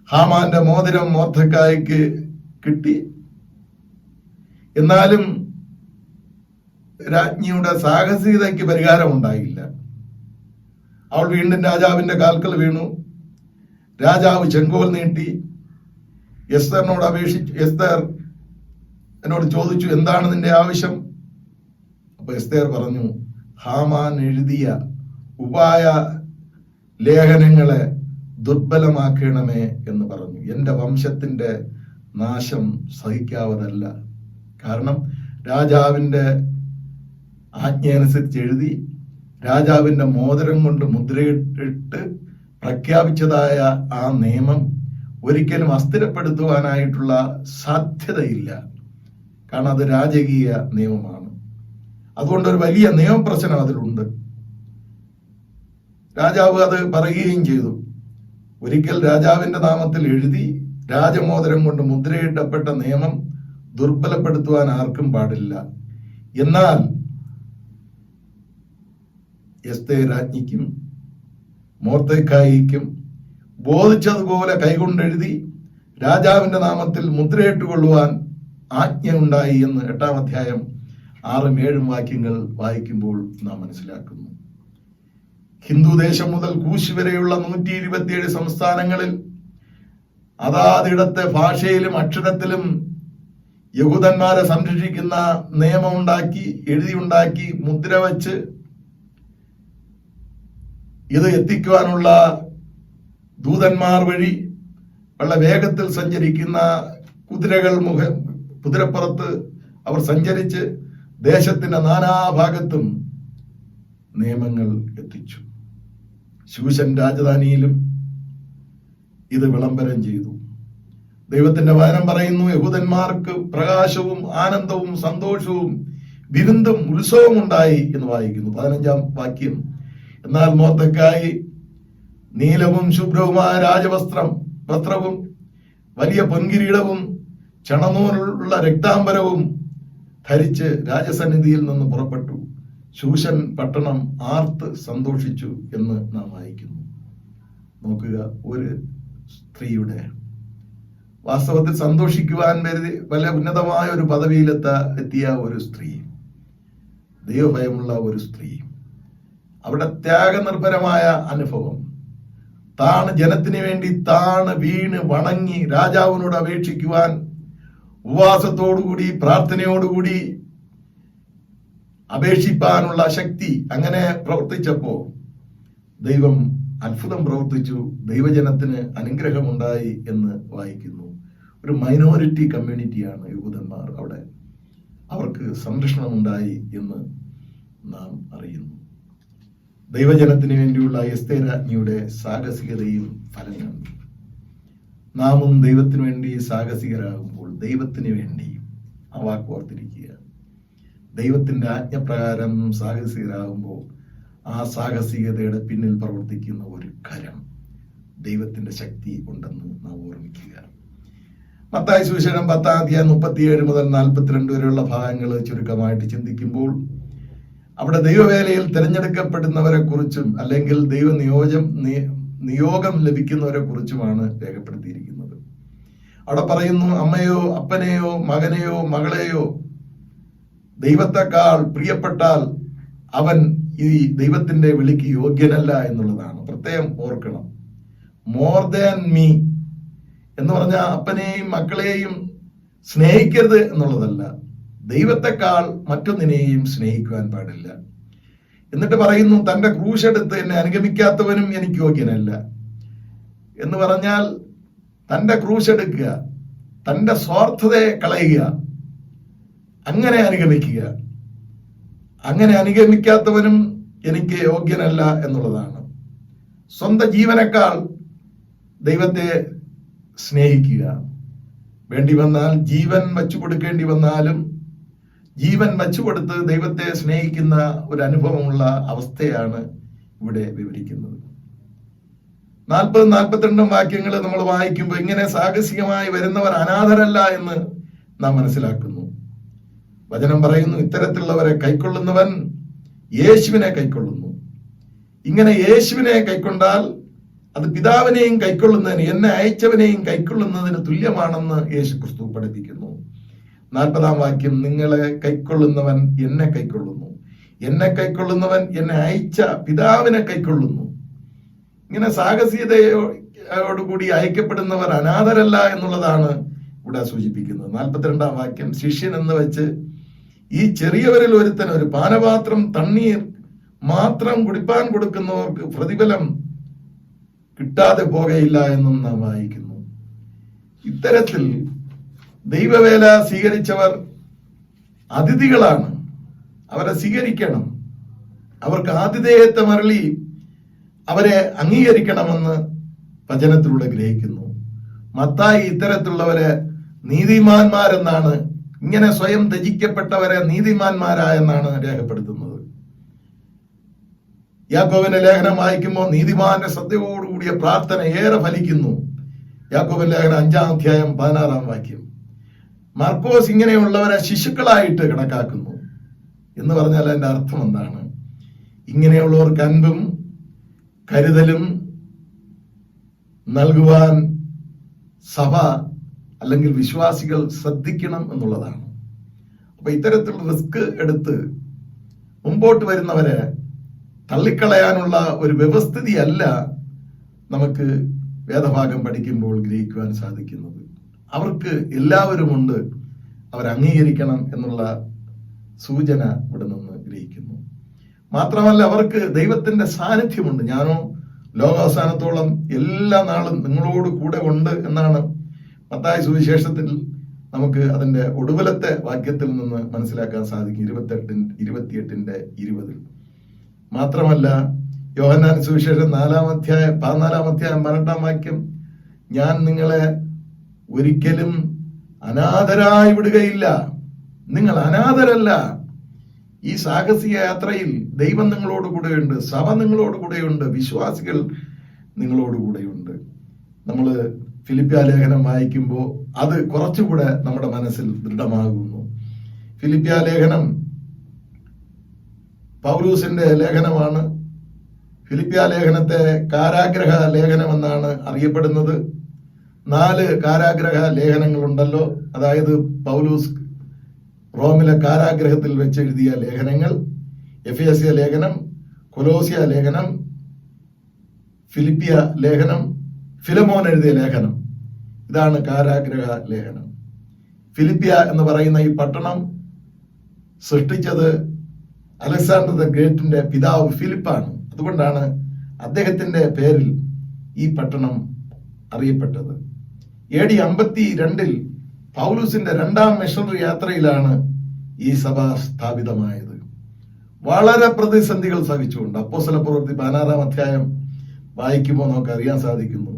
ഹാമാന്റെ മോതിരം മൊർദെഖായിക്ക് കിട്ടി. എന്നാലും രാജ്ഞിയുടെ സാഹസികതയ്ക്ക് പരിഹാരം ഉണ്ടായില്ല. അവൾ വീണ്ടും രാജാവിന്റെ കാൽക്കൽ വീണു. രാജാവ് ചെങ്കോൽ നീട്ടി എസ്തറിനോട് അപേക്ഷിച്ചു. എസ്തർ എന്നോട് ചോദിച്ചു, എന്താണ് നിന്റെ ആവശ്യം? അപ്പൊ എസ്തർ പറഞ്ഞു, ഹാമാൻ എഴുതിയ ഉപായ ലേഖനങ്ങളെ ദുർബലമാക്കണമേ എന്ന് പറഞ്ഞു. എന്റെ വംശത്തിന്റെ നാശം സഹിക്കാവതല്ല. കാരണം രാജാവിന്റെ ആജ്ഞയനുസരിച്ച് എഴുതി രാജാവിന്റെ മോതിരം കൊണ്ട് മുദ്രയിട്ട് പ്രഖ്യാപിച്ചതായ ആ നിയമം ഒരിക്കലും അസ്ഥിരപ്പെടുത്തുവാനായിട്ടുള്ള സാധ്യതയില്ല. കാരണം അത് രാജകീയ നിയമമാണ്. അതുകൊണ്ട് ഒരു വലിയ നിയമപ്രശ്നം അതിലുണ്ട്. രാജാവ് അത് പറയുകയും ചെയ്തു. ഒരിക്കൽ രാജാവിന്റെ നാമത്തിൽ എഴുതി രാജമോതിരം കൊണ്ട് മുദ്രയിടപ്പെട്ട നിയമം ദുർബലപ്പെടുത്തുവാൻ ആർക്കും പാടില്ല. എന്നാൽ എസ്തേർ രാജ്ഞിക്കും മൊർദെഖായിക്കും ബോധിച്ചതുപോലെ കൈകൊണ്ടെഴുതി രാജാവിന്റെ നാമത്തിൽ മുദ്രയിട്ടുകൊള്ളുവാൻ ആജ്ഞ ഉണ്ടായി എന്ന് 8-ാം അധ്യായം 6-7 വാക്യങ്ങൾ വായിക്കുമ്പോൾ നാം മനസ്സിലാക്കുന്നു. ഹിന്ദു ദേശം മുതൽ കൂശ് വരെയുള്ള 127 സംസ്ഥാനങ്ങളിൽ അതാതിടത്തെ ഭാഷയിലും അക്ഷരത്തിലും യഹൂദന്മാരെ സംരക്ഷിക്കുന്ന നിയമമുണ്ടാക്കി, എഴുതിയുണ്ടാക്കി, മുദ്ര വച്ച് ഇത് എത്തിക്കുവാനുള്ള ദൂതന്മാർ വഴി വളരെ വേഗത്തിൽ സഞ്ചരിക്കുന്ന കുതിരപ്പുറത്ത് അവർ സഞ്ചരിച്ച് ദേശത്തിന്റെ നാനാഭാഗത്തും നിയമങ്ങൾ എത്തിച്ചു. ശൂശൻ രാജധാനിയിലും ഇത് വിളംബരം ചെയ്തു. ദൈവത്തിന്റെ വചനം പറയുന്നു, യഹൂദന്മാർക്ക് പ്രകാശവും ആനന്ദവും സന്തോഷവും വിരുന്നും ഉത്സവവും ഉണ്ടായി എന്ന് വായിക്കുന്നു. 15-ാം വാക്യം. എന്നാൽ മോർദെഖായി നീലവും ശുഭ്രവുമായ വസ്ത്രവും വലിയ പൊൻകിരീടവും ചണനൂലുള്ള രക്താംബരവും ധരിച്ച് രാജസന്നിധിയിൽ നിന്ന് പുറപ്പെട്ടു. ശൂശൻ പട്ടണം ആർത്ത് സന്തോഷിച്ചു എന്ന് നാം വായിക്കുന്നു. നോക്കുക, ഒരു സ്ത്രീയുടെ വാസ്തവത്തിൽ സന്തോഷിക്കുവാൻ വലിയ ഉന്നതമായ ഒരു പദവിയിലെത്തിയ ഒരു സ്ത്രീ, ദൈവഭയമുള്ള ഒരു സ്ത്രീ, അവിടെ ത്യാഗനിർഭരമായ അനുഭവം, ജനത്തിന് വേണ്ടി വീണ് വണങ്ങി രാജാവിനോട് അപേക്ഷിക്കുവാൻ ഉപവാസത്തോടുകൂടി പ്രാർത്ഥനയോടുകൂടി അപേക്ഷിപ്പാനുള്ള ശക്തി അങ്ങനെ പ്രവർത്തിച്ചപ്പോ ദൈവം അത്ഭുതം പ്രവർത്തിച്ചു. ദൈവജനത്തിന് അനുഗ്രഹമുണ്ടായി എന്ന് വായിക്കുന്നു. ഒരു മൈനോറിറ്റി കമ്മ്യൂണിറ്റിയാണ് യഹൂദന്മാർ. അവിടെ അവർക്ക് സംരക്ഷണമുണ്ടായി എന്ന് നാം അറിയുന്നു. ദൈവജനത്തിന് വേണ്ടിയുള്ള എസ്തേർ രാജ്ഞിയുടെ സാഹസികതയും ഫലം കണ്ടു. നാമും ദൈവത്തിനു വേണ്ടി സാഹസികരാകുമ്പോൾ, ദൈവത്തിന് വേണ്ടി, ആ വാക്ക് ഓർത്തിരിക്കുക, ദൈവത്തിന്റെ ആജ്ഞപ്രകാരം സാഹസികരാകുമ്പോൾ ആ സാഹസികതയുടെ പിന്നിൽ പ്രവർത്തിക്കുന്ന ഒരു കരം, ദൈവത്തിന്റെ ശക്തി ഉണ്ടെന്ന് നാം ഓർമ്മിക്കുക. മത്തായി സുവിശേഷം 10-ാം അധ്യായം 37 മുതൽ 42 വരെയുള്ള ഭാഗങ്ങൾ ചുരുക്കമായിട്ട് ചിന്തിക്കുമ്പോൾ അവിടെ ദൈവവേലയിൽ തിരഞ്ഞെടുക്കപ്പെടുന്നവരെ കുറിച്ചും അല്ലെങ്കിൽ നിയോഗം ലഭിക്കുന്നവരെ കുറിച്ചുമാണ് രേഖപ്പെടുത്തിയിരിക്കുന്നത്. അവിടെ പറയുന്നു, അമ്മയോ അപ്പനെയോ മകനെയോ മകളെയോ ദൈവത്തെക്കാൾ പ്രിയപ്പെട്ടാൽ അവൻ ഈ ദൈവത്തിന്റെ വിളിക്ക് യോഗ്യനല്ല എന്നുള്ളതാണ്. പ്രത്യേകം ഓർക്കണം. മോർ ദാൻ മീ എന്ന് പറഞ്ഞാൽ അപ്പനെയും മക്കളെയും സ്നേഹിക്കരുത് എന്നുള്ളതല്ല, ദൈവത്തെക്കാൾ മറ്റൊന്നിനെയും സ്നേഹിക്കുവാൻ പാടില്ല. എന്നിട്ട് പറയുന്നു, തന്റെ ക്രൂശെടുത്ത് എന്നെ അനുഗമിക്കാത്തവനും എനിക്ക് യോഗ്യനല്ല എന്ന് പറഞ്ഞാൽ തന്റെ ക്രൂശെടുക്കുക, തന്റെ സ്വാർത്ഥതയെ കളയുക, അങ്ങനെ അനുഗമിക്കുക. അങ്ങനെ അനുഗമിക്കാത്തവനും എനിക്ക് യോഗ്യനല്ല എന്നുള്ളതാണ്. സ്വന്തം ജീവനേക്കാൾ ദൈവത്തെ സ്നേഹിക്കുക. വേണ്ടി വന്നാൽ ജീവൻ വച്ചു കൊടുക്കേണ്ടി വന്നാലും ജീവൻ വച്ചുകൊടുത്ത് ദൈവത്തെ സ്നേഹിക്കുന്ന ഒരു അനുഭവമുള്ള അവസ്ഥയാണ് ഇവിടെ വിവരിക്കുന്നത്. 40-42 വാക്യങ്ങൾ നമ്മൾ വായിക്കുമ്പോൾ ഇങ്ങനെ സാഹസികമായി വരുന്നവർ അനാഥരല്ല എന്ന് നാം മനസ്സിലാക്കുന്നു. വചനം പറയുന്നു, ഇത്തരത്തിലുള്ളവരെ കൈക്കൊള്ളുന്നവൻ യേശുവിനെ കൈക്കൊള്ളുന്നു. ഇങ്ങനെ യേശുവിനെ കൈക്കൊണ്ടാൽ അത് പിതാവിനെയും കൈക്കൊള്ളുന്നതിന്, എന്നെ അയച്ചവനെയും കൈക്കൊള്ളുന്നതിന് തുല്യമാണെന്ന് യേശു ക്രിസ്തു പഠിപ്പിക്കുന്നു. 40-ാം വാക്യം, നിങ്ങളെ കൈക്കൊള്ളുന്നവൻ എന്നെ കൈക്കൊള്ളുന്നു, എന്നെ കൈക്കൊള്ളുന്നവൻ എന്നെ അയച്ച പിതാവിനെ കൈക്കൊള്ളുന്നു. ഇങ്ങനെ സാഹസികതയോടുകൂടി അയക്കപ്പെടുന്നവർ അനാഥരല്ല എന്നുള്ളതാണ് ഇവിടെ സൂചിപ്പിക്കുന്നത്. 42-ാം വാക്യം, ശിഷ്യൻ എന്ന് വെച്ച് ഈ ചെറിയവരിൽ ഒരുത്തൻ ഒരു പാനപാത്രം തണ്ണീർ മാത്രം കുടിപ്പാൻ കൊടുക്കുന്നവർക്ക് പ്രതിഫലം കിട്ടാതെ പോകയില്ല എന്നും നാം വായിക്കുന്നു. ഇത്തരത്തിൽ ദൈവവേല സ്വീകരിച്ചവർ അതിഥികളാണ്. അവരെ സ്വീകരിക്കണം, അവർക്ക് ആതിഥേയത്വം അരുളി അവരെ അംഗീകരിക്കണമെന്ന് വചനത്തിലൂടെ ഗ്രഹിക്കുന്നു. മത്തായി ഇത്തരത്തിലുള്ളവരെ നീതിമാന്മാരെന്നാണ്, ഇങ്ങനെ സ്വയം ത്യജിക്കപ്പെട്ടവരെ നീതിമാന്മാരായെന്നാണ് രേഖപ്പെടുത്തുന്നത്. യാക്കോബിന്റെ ലേഖനം വായിക്കുമ്പോൾ നീതിമാന്റെ ശ്രദ്ധയോടുകൂടിയ പ്രാർത്ഥന ഏറെ ഫലിക്കുന്നു. യാക്കോബിന്റെ ലേഖനം 5-ാം അധ്യായം 16-ാം വാക്യം. മാർക്കോസ് ഇങ്ങനെയുള്ളവരെ ശിശുക്കളായിട്ട് കണക്കാക്കുന്നു എന്ന് പറഞ്ഞാൽ അതിന്റെ അർത്ഥം എന്താണ്? ഇങ്ങനെയുള്ളവർക്ക് അൻപും കരുതലും നൽകുവാൻ സഭ അല്ലെങ്കിൽ വിശ്വാസികൾ ശ്രദ്ധിക്കണം എന്നുള്ളതാണ്. അപ്പൊ ഇത്തരത്തിൽ റിസ്ക് എടുത്ത് മുമ്പോട്ട് വരുന്നവരെ തള്ളിക്കളയാനുള്ള ഒരു വ്യവസ്ഥിതിയല്ല നമുക്ക് വേദഭാഗം പഠിക്കുമ്പോൾ ഗ്രഹിക്കുവാൻ സാധിക്കുന്നത്. അവർക്ക് എല്ലാവരുമുണ്ട്, അവർ അംഗീകരിക്കണം എന്നുള്ള സൂചന ഇവിടെ നിന്ന് ഗ്രഹിക്കുന്നു. മാത്രമല്ല അവർക്ക് ദൈവത്തിന്റെ സാന്നിധ്യമുണ്ട്. ഞാനോ ലോകാവസാനത്തോളം എല്ലാ നാളും നിങ്ങളോട് കൂടെ ഉണ്ട് എന്നാണ് മത്തായി സുവിശേഷത്തിൽ നമുക്ക് അതിന്റെ ഒടുവിലത്തെ വാക്യത്തിൽ നിന്ന് മനസ്സിലാക്കാൻ സാധിക്കും. 28:20 മാത്രമല്ല, യോഹന്നാൻ സുവിശേഷം 14 18 വാക്യം, ഞാൻ നിങ്ങളെ ഒരിക്കലും അനാഥരായി വിടുകയില്ല. നിങ്ങൾ അനാഥരല്ല. ഈ സാഹസിക യാത്രയിൽ ദൈവം നിങ്ങളോട് കൂടെയുണ്ട്, സഭ നിങ്ങളോട് കൂടെയുണ്ട്, വിശ്വാസികൾ നിങ്ങളോട് കൂടെയുണ്ട്. നമ്മൾ ഫിലിപ്പിയ ലേഖനം വായിക്കുമ്പോൾ അത് കുറച്ചുകൂടെ നമ്മുടെ മനസ്സിൽ ദൃഢമാകുന്നു. ഫിലിപ്പിയ ലേഖനം പൗലൂസിന്റെ ലേഖനമാണ്. ഫിലിപ്പിയ ലേഖനത്തെ കാരാഗ്രഹ ലേഖനം എന്നാണ് അറിയപ്പെടുന്നത്. 4 കാരാഗ്രഹ ലേഖനങ്ങളുണ്ടല്ലോ. അതായത് പൗലൂസ് റോമിലെ കാരാഗ്രഹത്തിൽ വെച്ച് എഴുതിയ ലേഖനങ്ങൾ, എഫേസ്യ ലേഖനം, കൊലോസ്യ ലേഖനം, ഫിലിപ്പിയ ലേഖനം, ഫിലമോൻ എഴുതിയ ലേഖനം. ഇതാണ് കാരാഗ്രഹ ലേഖനം. ഫിലിപ്പിയ എന്ന് പറയുന്ന ഈ പട്ടണം സൃഷ്ടിച്ചത് അലക്സാണ്ടർ ദ ഗ്രേറ്റിന്റെ പിതാവ് ഫിലിപ്പാണ്. അതുകൊണ്ടാണ് അദ്ദേഹത്തിന്റെ പേരിൽ ഈ പട്ടണം അറിയപ്പെട്ടത്. AD 52 പൗലൂസിന്റെ 2ാം മിഷണറി യാത്രയിലാണ് ഈ സഭ സ്ഥാപിതമായത്. വളരെ പ്രതിസന്ധികൾ സഹിച്ചുകൊണ്ട് അപ്പോസ്തലപ്രവൃത്തി 16-ാം അധ്യായം വായിക്കുമ്പോൾ നമുക്ക് അറിയാൻ സാധിക്കുന്നു.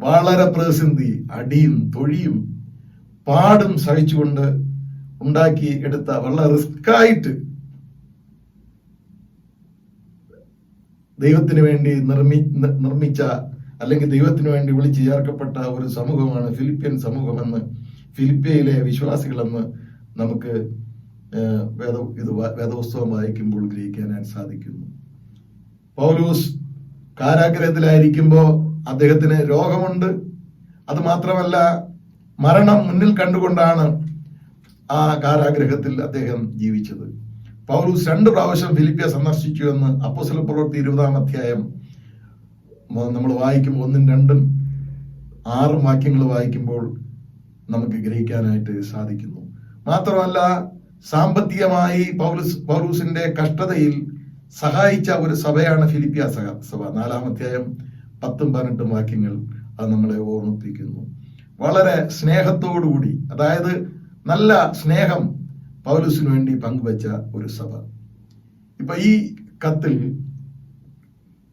വളരെ പ്രതിസന്ധി, അടിയും തൊഴിയും പാടും സഹിച്ചുകൊണ്ട് ഉണ്ടാക്കി എടുത്ത വളരെ റിസ്കായിട്ട് ദൈവത്തിന് വേണ്ടി നിർമ്മിച്ച അല്ലെങ്കിൽ ദൈവത്തിന് വേണ്ടി വിളിച്ചു ചേർക്കപ്പെട്ട ഒരു സമൂഹമാണ് ഫിലിപ്പിയൻ സമൂഹമെന്ന്, ഫിലിപ്പിയയിലെ വിശ്വാസികളെന്ന് നമുക്ക് വേദപുസ്തകം വായിക്കുമ്പോൾ ഗ്രഹിക്കാനായി സാധിക്കുന്നു. പൗലൂസ് കാരാഗ്രഹത്തിലായിരിക്കുമ്പോൾ അദ്ദേഹത്തിന് രോഗമുണ്ട്. അത് മാത്രമല്ല, മരണം മുന്നിൽ കണ്ടുകൊണ്ടാണ് ആ കാരാഗ്രഹത്തിൽ അദ്ദേഹം ജീവിച്ചത്. പൗലൂസ് 2 പ്രാവശ്യം ഫിലിപ്പിയ സന്ദർശിച്ചു എന്ന് അപ്പോസ്തലപ്രവൃത്തി 20-ാം അധ്യായം നമ്മൾ വായിക്കുമ്പോൾ 1ഉം 2ഉം 6ഉം വാക്യങ്ങൾ വായിക്കുമ്പോൾ നമുക്ക് ഗ്രഹിക്കാനായിട്ട് സാധിക്കുന്നു. മാത്രമല്ല, സാമ്പത്തികമായി പൗലൂസിന്റെ കഷ്ടതയിൽ സഹായിച്ച ഒരു സഭയാണ് ഫിലിപ്പിയ സഭ. 4-ാം അധ്യായം 10ഉം 18ഉം വാക്യങ്ങൾ അത് നമ്മളെ ഓർമ്മിപ്പിക്കുന്നു. വളരെ സ്നേഹത്തോടുകൂടി, അതായത് നല്ല സ്നേഹം പൗലൂസിന് വേണ്ടി പങ്കുവച്ച ഒരു സഭ. ഇപ്പൊ ഈ കത്തിൽ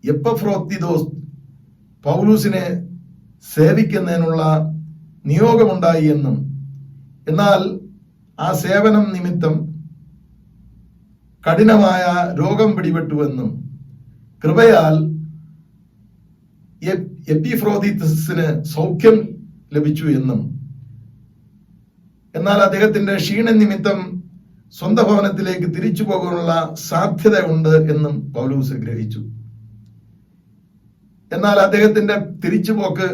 എപ്പഫ്രോദിത്തോസ് പൗലൂസിനെ സേവിക്കുന്നതിനുള്ള നിയോഗമുണ്ടായി എന്നും, എന്നാൽ ആ സേവനം നിമിത്തം കഠിനമായ രോഗം പിടിപെട്ടുവെന്നും, കൃപയാൽ എപ്പിഫ്രോദിത്തസിന് സൗഖ്യം ലഭിച്ചു എന്നും, എന്നാൽ അദ്ദേഹത്തിന്റെ ക്ഷീണ നിമിത്തം സ്വന്തം ഭവനത്തിലേക്ക് തിരിച്ചു പോകാനുള്ള സാധ്യത ഉണ്ട് എന്നും പൗലൂസ് ഗ്രഹിച്ചു. എന്നാൽ അദ്ദേഹത്തിന്റെ തിരിച്ചുപോക്ക്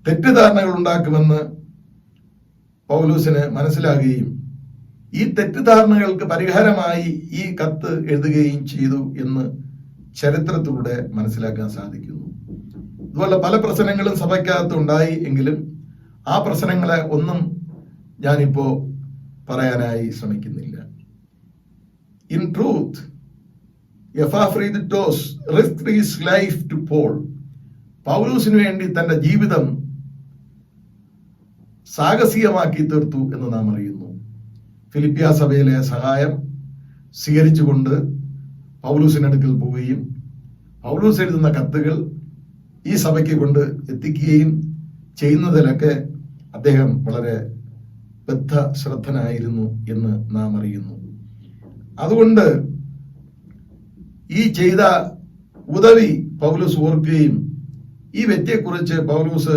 തെറ്റിദ്ധാരണകൾ ഉണ്ടാക്കുമെന്ന് പൗലൂസിന് മനസ്സിലാകുകയും ഈ തെറ്റിദ്ധാരണകൾക്ക് പരിഹാരമായി ഈ കത്ത് എഴുതുകയും ചെയ്തു എന്ന് ചരിത്രത്തിലൂടെ മനസ്സിലാക്കാൻ സാധിക്കുന്നു. ഇതുപോലെ പല പ്രശ്നങ്ങളും സഭയ്ക്കകത്ത് ഉണ്ടായി എങ്കിലും ആ പ്രശ്നങ്ങളെ ഒന്നും ഞാനിപ്പോ പറയാനായി ശ്രമിക്കുന്നില്ല. In truth, Epaphroditus risked his life to Paul. പൗലൂസിന് വേണ്ടി തന്റെ ജീവിതം സാഹസികമാക്കി തീർത്തു എന്ന് നാം അറിയുന്നു. ഫിലിപ്പിയ സഭയിലെ സഹായം സ്വീകരിച്ചുകൊണ്ട് പൗലൂസിനടുക്കൽ പോവുകയും പൗലൂസ് എഴുതുന്ന കത്തുകൾ ഈ സഭയ്ക്ക് കൊണ്ട് എത്തിക്കുകയും ചെയ്യുന്നതിലൊക്കെ അദ്ദേഹം വളരെ ബദ്ധശ്രദ്ധനായിരുന്നു എന്ന് നാം അറിയുന്നു. അതുകൊണ്ട് ഈ ചെയ്ത ഉദവി പൗലൂസ് ഓർക്കുകയും ഈ വ്യക്തിയെക്കുറിച്ച് പൗലൂസ്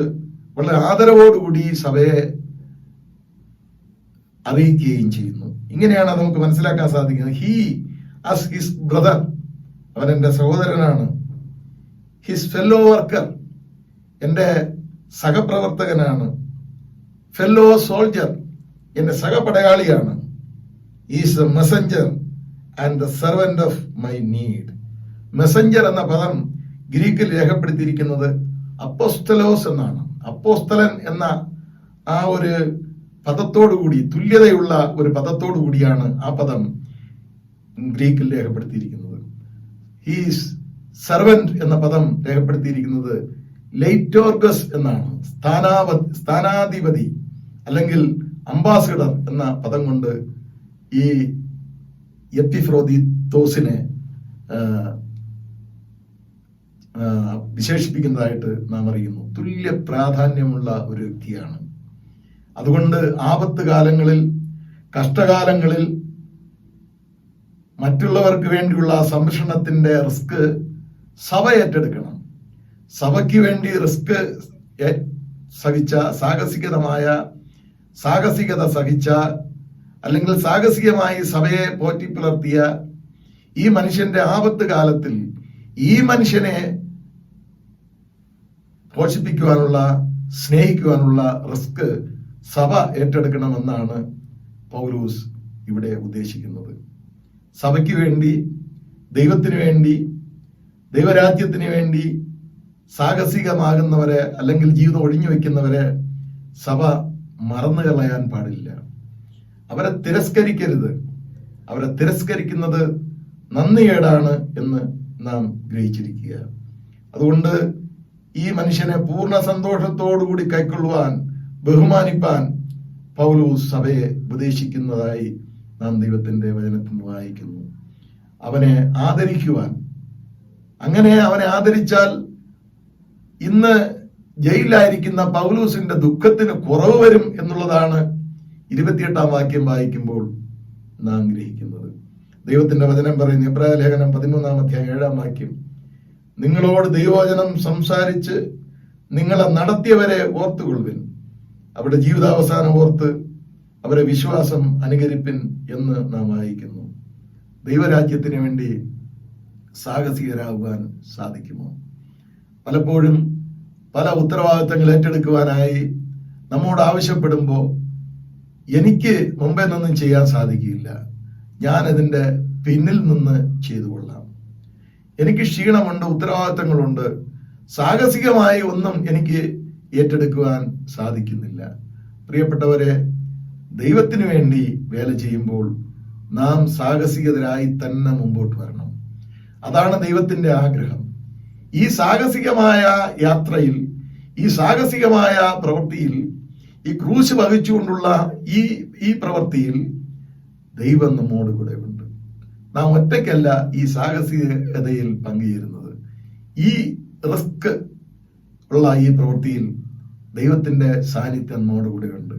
വളരെ ആദരവോടുകൂടി സഭയെ അറിയിക്കുകയും ചെയ്യുന്നു. ഇങ്ങനെയാണ് നമുക്ക് മനസ്സിലാക്കാൻ സാധിക്കുന്നത്. ഹി ആസ് ഹിസ് ബ്രദർ, അവൻ എൻ്റെ സഹോദരനാണ്. ഹിസ് ഫെല്ലോ വർക്കർ, എൻ്റെ സഹപ്രവർത്തകനാണ്. ഫെല്ലോ സോൾജർ, എൻ്റെ സഹപടയാളിയാണ്. Is the messenger and the servant of my need. Messenger എന്ന പദം ഗ്രീക്കിൽ രേഖപ്പെടുത്തിയിരിക്കുന്നത് അപ്പോസ്തലോസ് എന്നാണ്. അപ്പോസ്തലൻ എന്ന ആ ഒരു പദത്തോടുകൂടി, തുല്യതയുള്ള ഒരു പദത്തോടു കൂടിയാണ് ആ പദം ഗ്രീക്കിൽ രേഖപ്പെടുത്തിയിരിക്കുന്നത്. ഹീസ് സെർവന്റ് എന്ന പദം രേഖപ്പെടുത്തിയിരിക്കുന്നത് ലെയ്റ്റോർഗസ് എന്നാണ്. സ്ഥാനാധിപതി അല്ലെങ്കിൽ അംബാസിഡർ എന്ന പദം കൊണ്ട് ഈ എപ്പിഫ്രോദിത്തോസിനെ വിശേഷിപ്പിക്കുന്നതായിട്ട് നാം അറിയുന്നു. തുല്യ പ്രാധാന്യമുള്ള ഒരു വ്യക്തിയാണ്. അതുകൊണ്ട് ആപത്ത് കാലങ്ങളിൽ, കഷ്ടകാലങ്ങളിൽ മറ്റുള്ളവർക്ക് വേണ്ടിയുള്ള സംരക്ഷണത്തിന്റെ റിസ്ക് സഭ ഏറ്റെടുക്കണം. സഭയ്ക്ക് വേണ്ടി റിസ്ക് സഹിച്ച സാഹസികത സഹിച്ച അല്ലെങ്കിൽ സാഹസികമായി സഭയെ പോറ്റിപ്പുലർത്തിയ ഈ മനുഷ്യന്റെ ആപത്ത് കാലത്തിൽ ഈ മനുഷ്യനെ പോഷിപ്പിക്കുവാനുള്ള, സ്നേഹിക്കുവാനുള്ള റിസ്ക് സഭ ഏറ്റെടുക്കണമെന്നാണ് പൗലോസ് ഇവിടെ ഉദ്ദേശിക്കുന്നത്. സഭയ്ക്ക് വേണ്ടി, ദൈവത്തിന് വേണ്ടി, ദൈവരാജ്യത്തിന് വേണ്ടി സാഹസികമാകുന്നവരെ അല്ലെങ്കിൽ ജീവിതം ഒഴിഞ്ഞു വെക്കുന്നവരെ സഭ മറന്നു കളയാൻ പാടില്ല. അവരെ തിരസ്കരിക്കരുത്. അവരെ തിരസ്കരിക്കുന്നത് നന്ദികേടാണ് എന്ന് നാം ഗ്രഹിച്ചിരിക്കുക. അതുകൊണ്ട് ഈ മനുഷ്യനെ പൂർണ്ണ സന്തോഷത്തോടുകൂടി കൈക്കൊള്ളുവാൻ, ബഹുമാനിപ്പാൻ പൗലോസ് സഭയെ ഉപദേശിക്കുന്നതായി നാം ദൈവത്തിന്റെ വചനത്തിൽ നിന്ന് വായിക്കുന്നു. അവനെ ആദരിക്കുവാൻ, അങ്ങനെ അവനെ ആദരിച്ചാൽ ഇന്ന് ജയിലിലായിരിക്കുന്ന പൗലോസിന്റെ ദുഃഖത്തിന് കുറവ് വരും എന്നുള്ളതാണ് 28-ാം വാക്യം വായിക്കുമ്പോൾ നാം ഗ്രഹിക്കുന്നത്. ദൈവത്തിന്റെ വചനം പറയുന്നു, എബ്രായ ലേഖനം 13-ാം അധ്യായം 7-ാം വാക്യം, നിങ്ങളോട് ദൈവവചനം സംസാരിച്ച് നിങ്ങളെ നടത്തിയവരെ ഓർത്തുകൊള്ളുവിൻ, അവരുടെ ജീവിതാവസാനം ഓർത്ത് അവരെ വിശ്വാസം അനുകരിപ്പിൻ എന്ന് നാം വായിക്കുന്നു. ദൈവരാജ്യത്തിന് വേണ്ടി സാഹസികരാകുവാൻ സാധിക്കുമോ? പലപ്പോഴും പല ഉത്തരവാദിത്തങ്ങൾ ഏറ്റെടുക്കുവാനായി നമ്മോട് ആവശ്യപ്പെടുമ്പോൾ എനിക്ക് മുമ്പേ നിന്നും ചെയ്യാൻ സാധിക്കില്ല, ഞാൻ അതിൻ്റെ പിന്നിൽ നിന്ന് ചെയ്തു കൊള്ളാം, എനിക്ക് ക്ഷീണമുണ്ട്, ഉത്തരവാദിത്തങ്ങളുണ്ട്, സാഹസികമായി ഒന്നും എനിക്ക് ഏറ്റെടുക്കുവാൻ സാധിക്കുന്നില്ല. പ്രിയപ്പെട്ടവരെ, ദൈവത്തിന് വേണ്ടി വേല ചെയ്യുമ്പോൾ നാം സാഹസികതരായി തന്നെ മുമ്പോട്ട് വരണം. അതാണ് ദൈവത്തിന്റെ ആഗ്രഹം. ഈ സാഹസികമായ യാത്രയിൽ, ഈ സാഹസികമായ പ്രവൃത്തിയിൽ, ഈ ക്രൂശ് വഹിച്ചുകൊണ്ടുള്ള ഈ പ്രവൃത്തിയിൽ ദൈവം നമ്മോട് കൂടെ ഉണ്ട്. നാം ഒറ്റയ്ക്കല്ല ഈ സാഹസികതയിൽ പങ്കുചേരുന്നത്. ഈ റിസ്ക് ഉള്ള ഈ പ്രവൃത്തിയിൽ ദൈവത്തിന്റെ സാന്നിധ്യം നമ്മോട് കൂടെ ഉണ്ട്.